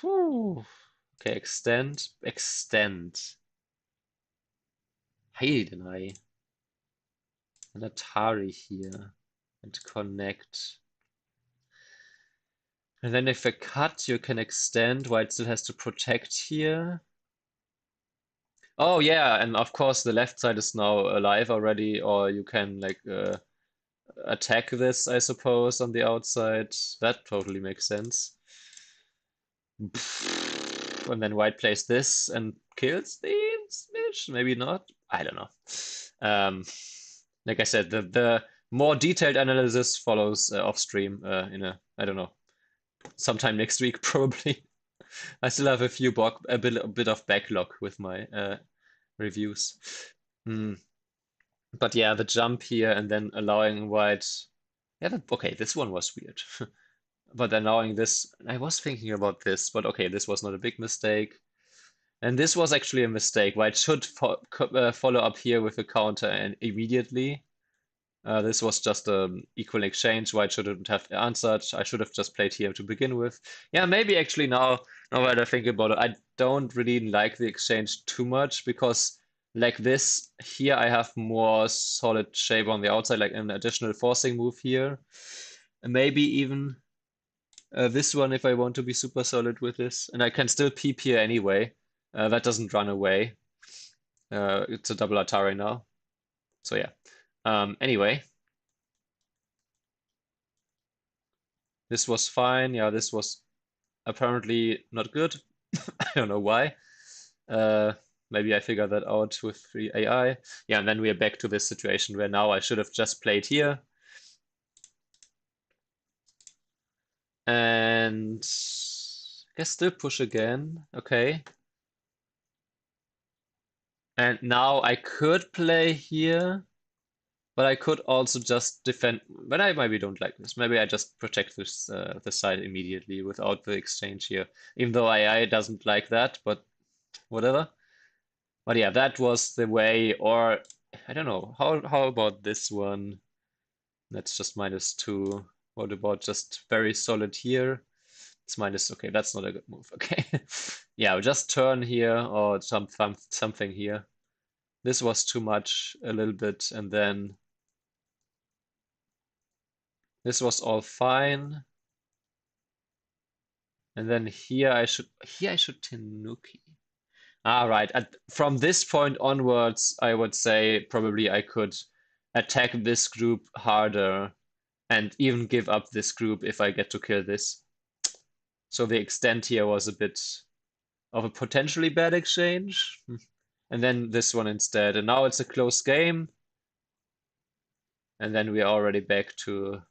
Whew. Okay, extend. Heidenei. And Atari here. And connect. And then if I cut, you can extend while it still has to protect here. Oh yeah, and of course the left side is now alive already, or you can like attack this, I suppose, on the outside. That totally makes sense. And then white plays this and kills the bitch. Maybe not. I don't know. Um, like I said, the more detailed analysis follows off stream in I don't know, sometime next week probably. I still have a bit of backlog with my reviews. Mm. But yeah, the jump here and then allowing white. Yeah, okay, this one was weird. But allowing this, I was thinking about this, but okay, this was not a big mistake. And this was actually a mistake. White should follow up here with a counter and immediately. This was just an equal exchange. White shouldn't have answered. I should have just played here to begin with. Yeah, maybe actually now that I think about it, I don't really like the exchange too much because like this, here I have more solid shape on the outside, like an additional forcing move here. And maybe even this one if I want to be super solid with this. And I can still peep here anyway. That doesn't run away. It's a double Atari now. So yeah. Anyway, this was fine. Yeah, this was apparently not good. I don't know why. Uh, Maybe I figured that out with free AI. Yeah, and then we are back to this situation where now I should have just played here. And I guess still push again. Okay. And now I could play here, but I could also just defend. But I maybe don't like this. Maybe I just protect this side immediately without the exchange here. Even though AI doesn't like that, but whatever. But yeah, that was the way. Or I don't know. How about this one? That's just -2. What about just very solid here? It's minus. Okay, that's not a good move. Okay. Yeah, just turn here or something here. This was too much a little bit, and then this was all fine. And then here I should Tenuki. All right. From this point onwards, I would say probably I could attack this group harder and even give up this group if I get to kill this. So the extent here was a bit of a potentially bad exchange. And then this one instead. And now it's a close game. And then we are already back to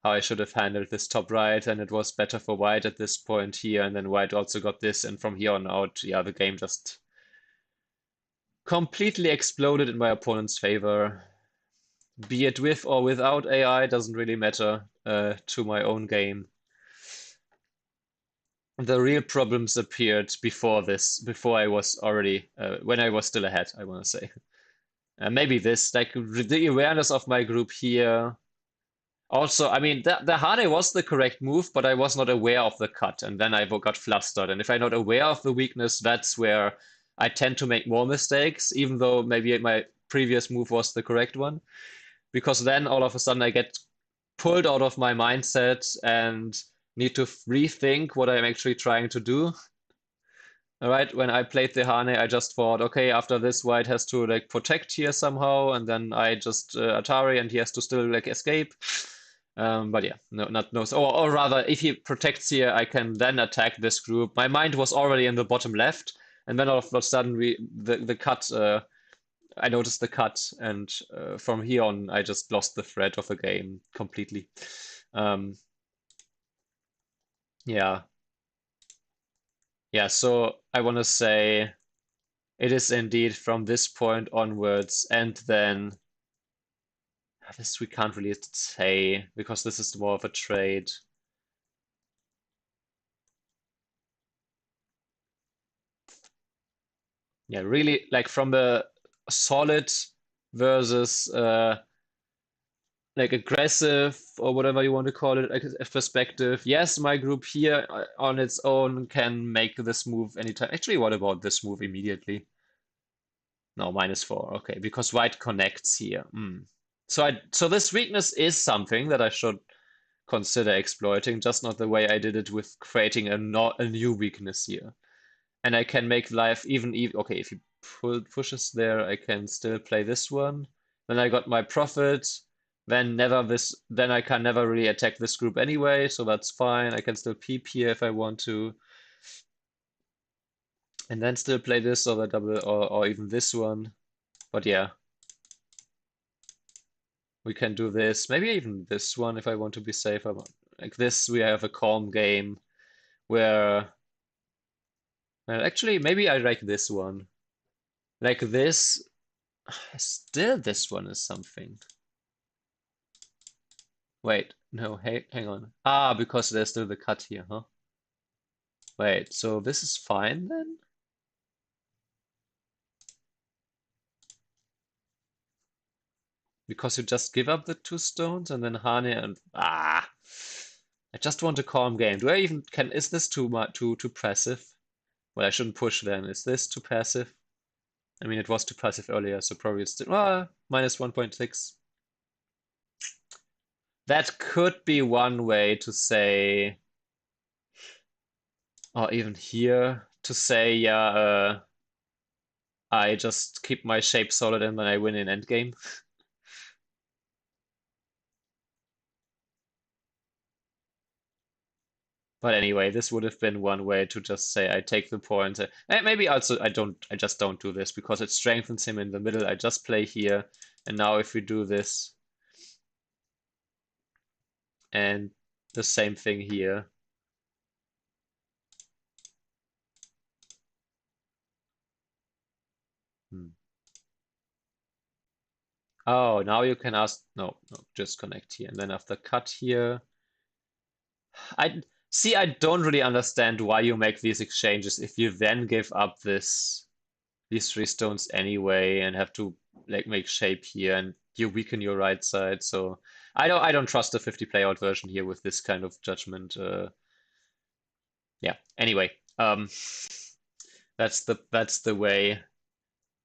how I should have handled this top right, and it was better for white at this point here, and then white also got this, and from here on out, yeah, the game just completely exploded in my opponent's favor. Be it with or without AI, doesn't really matter to my own game. The real problems appeared before this, before I was already, when I was still ahead, I want to say. Maybe this, like the awareness of my group here. Also, I mean, the Hane was the correct move, but I was not aware of the cut, and then I got flustered. And if I'm not aware of the weakness, that's where I tend to make more mistakes, even though maybe my previous move was the correct one. Because then all of a sudden I get pulled out of my mindset and need to rethink what I'm actually trying to do. All right, when I played the Hane, I just thought, okay, after this, white has to like protect here somehow, and then I just Atari, and he has to still like escape. But yeah, no, not no. Or rather, if he protects here, I can then attack this group. My mind was already in the bottom left, and then all of a sudden the cut. I noticed the cut, and from here on, I just lost the thread of the game completely. Um, yeah, yeah. So I want to say it is indeed from this point onwards, and then this we can't really say because this is more of a trade. Yeah, really like from the solid versus like aggressive or whatever you want to call it, like a perspective. Yes, my group here on its own can make this move anytime. Actually, what about this move immediately? No, -4. Okay, because white connects here. So this weakness is something that I should consider exploiting, just not the way I did it with creating a new weakness here. And I can make life even okay, if he pushes there, I can still play this one. Then I got my profit. Then I can never really attack this group anyway, so that's fine. I can still peep here if I want to. And then still play this or the double or even this one. But yeah, we can do this. Maybe even this one if I want to be safer. Like this, we have a calm game where well, actually maybe I like this one. Like this, still this one is something. Wait, no, hey, hang on. Ah, because there's still the cut here, huh? Wait, so this is fine then? Because you just give up the 2 stones and then Hane and I just want a calm game. Do I even is this too much too passive? Well, I shouldn't push then. Is this too passive? I mean, it was too passive earlier, so probably it's still -1.6. That could be one way to say, or even here to say, yeah, I just keep my shape solid and then I win in endgame. But anyway, this would have been one way to just say I take the point. Maybe also I just don't do this because it strengthens him in the middle. I just play here. And now if we do this and the same thing here. Hmm. Oh, now you can ask, no, just connect here. And then after cut here, I see, I don't really understand why you make these exchanges if you then give up these 3 stones anyway and have to like make shape here and you weaken your right side. So I don't trust the 50 play out version here with this kind of judgment. Yeah. Anyway, that's the way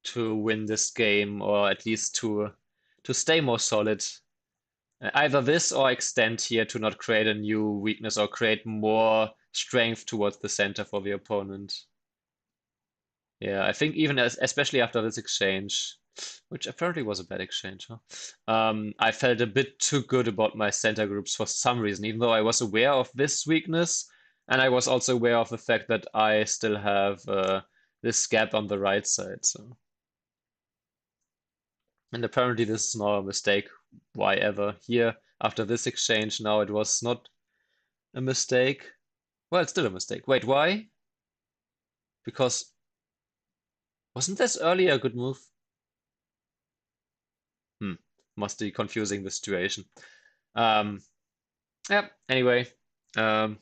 to win this game, or at least to stay more solid. Either this or extend here to not create a new weakness or create more strength towards the center for the opponent. Yeah, I think even especially after this exchange, which apparently was a bad exchange, huh? I felt a bit too good about my center groups for some reason, even though I was aware of this weakness, and I was also aware of the fact that I still have this gap on the right side. So, and apparently this is now a mistake. Why ever? Here, after this exchange, now it was not a mistake. Well, it's still a mistake. Wait, why? Because wasn't this earlier a good move? Hmm, must be confusing the situation. Um, yeah, anyway, um,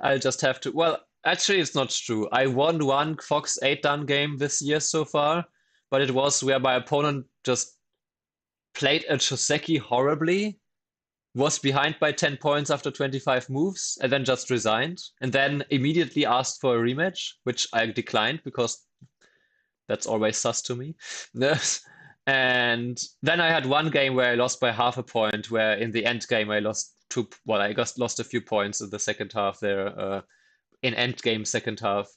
I'll just have to. Well, actually, it's not true. I won one Fox 8 done game this year so far, but it was where my opponent just played a Joseki horribly, was behind by 10 points after 25 moves, and then just resigned, and then immediately asked for a rematch, which I declined because that's always sus to me. And then I had one game where I lost by half a point, where in the end game I lost two, well, I just lost a few points in the second half there, in end game second half,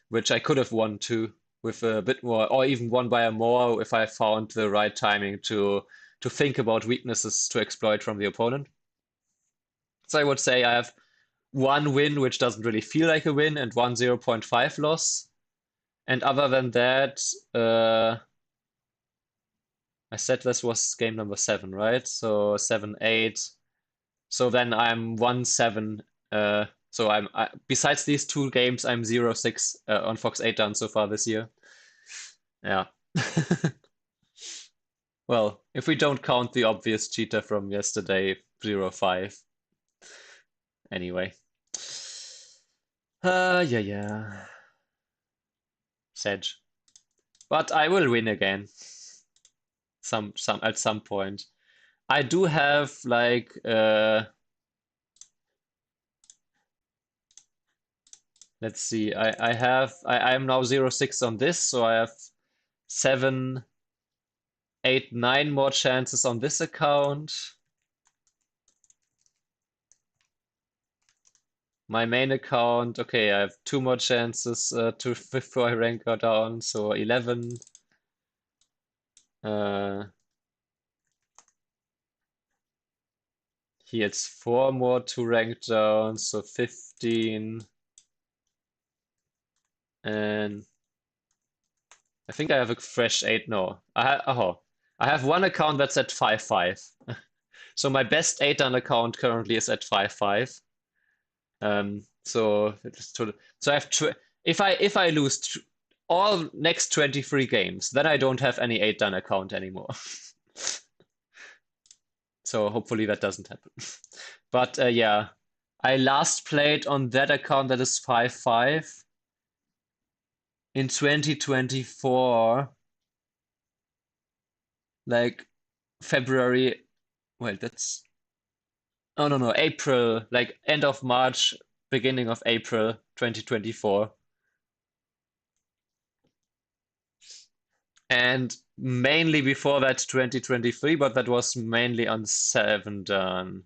which I could have won too with a bit more, or even won by a more if I found the right timing to think about weaknesses to exploit from the opponent. So I would say I have one win, which doesn't really feel like a win, and one 0.5 loss. And other than that, I said this was game number 7, right? So 7, 8. So then I'm 1-7. So besides these 2 games, I'm 0-6 on Fox 8 done so far this year. Yeah. Well, if we don't count the obvious cheater from yesterday, 0-5. Anyway. Yeah. Sedge. But I will win again. Some at some point. I do have like let's see. I am now 0-6 on this, so I have 7, 8, 9 more chances on this account. My main account, okay, I have 2 more chances to before I rank her down, so 11. Uh, Here it's 4 more to rank down, so 15. And I think I have a fresh 8. No, I have one account that's at 5-5. So my best 8 on account currently is at 5-5. So I have if I lose all next 23 games, then I don't have any 8 done account anymore. So hopefully that doesn't happen. But yeah, I last played on that account that is 5-5 in 2024, like February. Well, that's oh no, April, like end of March, beginning of April 2024. And mainly before that 2023, but that was mainly on 7 done.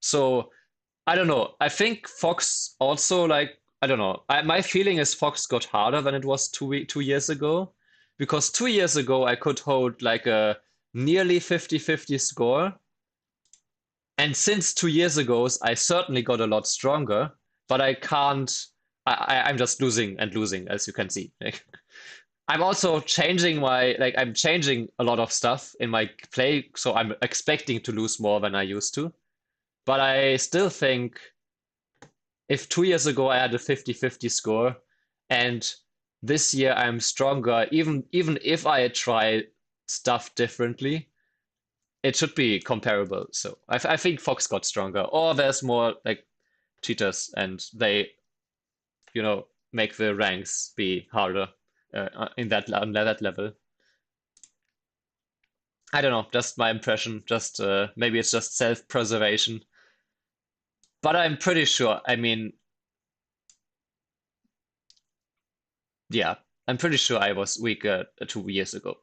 So I don't know. I think Fox also like I don't know. My feeling is Fox got harder than it was 2 years ago, because 2 years ago I could hold like a nearly 50-50 score, And since 2 years ago, I certainly got a lot stronger, but I can't. I'm just losing and losing, as you can see. Like, I'm also changing I'm changing a lot of stuff in my play, so I'm expecting to lose more than I used to. But I still think if 2 years ago I had a 50-50 score, and this year I'm stronger, even if I try stuff differently, it should be comparable. So I think Fox got stronger, or there's more like cheaters, and they make the ranks be harder in that on that level. I don't know, just my impression. Just maybe it's just self-preservation, but I'm pretty sure. I mean, yeah, I'm pretty sure I was weaker 2 years ago.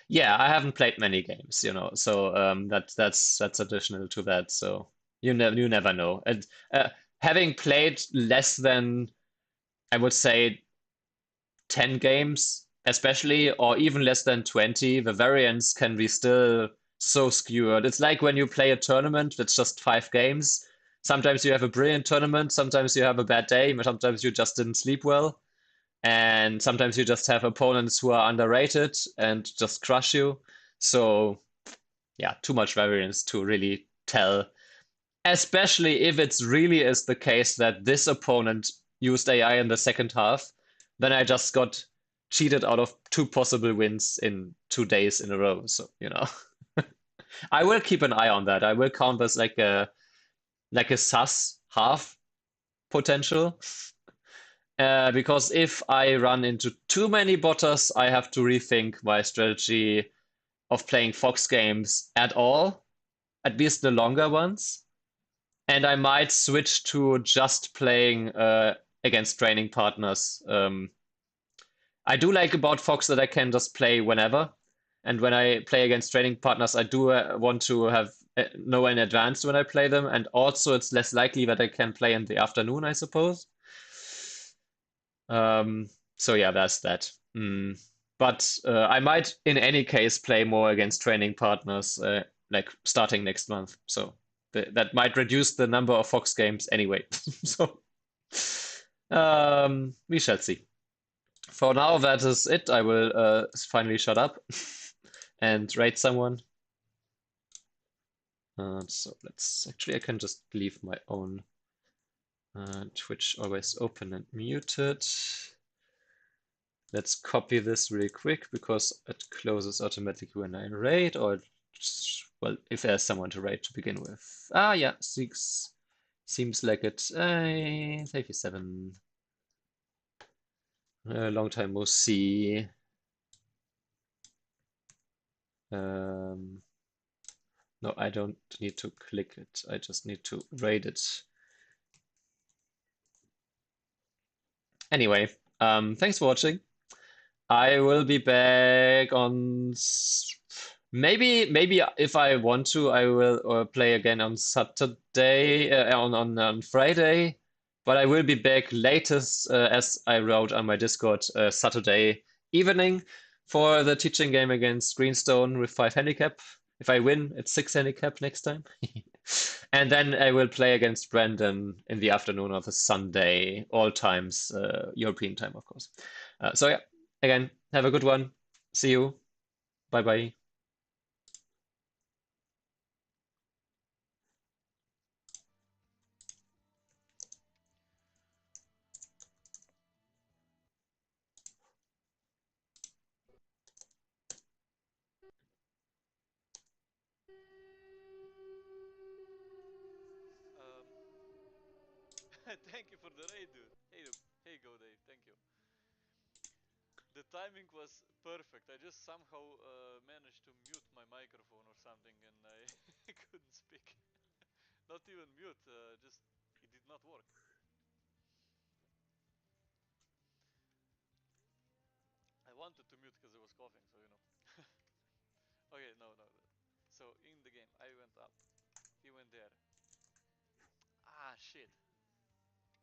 Yeah, I haven't played many games, so that's additional to that. So you never know. And having played less than I would say 10 games, especially, or even less than 20, the variance can be still so skewed. It's like when you play a tournament that's just 5 games. Sometimes you have a brilliant tournament, sometimes you have a bad day, sometimes you just didn't sleep well, and sometimes you just have opponents who are underrated and just crush you. So, yeah, too much variance to really tell, especially if it's really is the case that this opponent used AI in the second half, then I just got cheated out of 2 possible wins in 2 days in a row. So, I will keep an eye on that. I will count this like a sus half potential. Because if I run into too many botters, I have to rethink my strategy of playing Fox games at all, at least the longer ones. And I might switch to just playing against training partners. I do like about Fox that I can just play whenever. And when I play against training partners, I do want to have know in advance when I play them. And also, it's less likely that I can play in the afternoon, I suppose. So yeah, that's that. But I might, in any case, play more against training partners, like starting next month. So that might reduce the number of Fox games anyway. So we shall see. For now, that is it. I will finally shut up and rate someone. So let's actually, I can just leave my own Twitch always open and muted. Let's copy this really quick because it closes automatically when I raid, or just, well, if there's someone to raid to begin with. Ah, yeah, seems like it. 37. Long time no see. No, I don't need to click it. I just need to raid it. Anyway, thanks for watching. I will be back on maybe if I want to, I will play again on Saturday on Friday, but I will be back latest as I wrote on my Discord Saturday evening for the teaching game against Greenstone with 5 handicap. If I win, it's 6 handicap next time. And then I will play against Brandon in the afternoon of a Sunday, all times European time, of course. So yeah, again, have a good one. See you. Bye bye. Thank you for the raid, dude. Hey, go, Dave. Thank you. The timing was perfect. I just somehow managed to mute my microphone or something, and I couldn't speak. Not even mute. Just it did not work. I wanted to mute because I was coughing, so you know. Okay, no, no. So in the game, I went up. He went there. Ah, shit.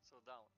So down.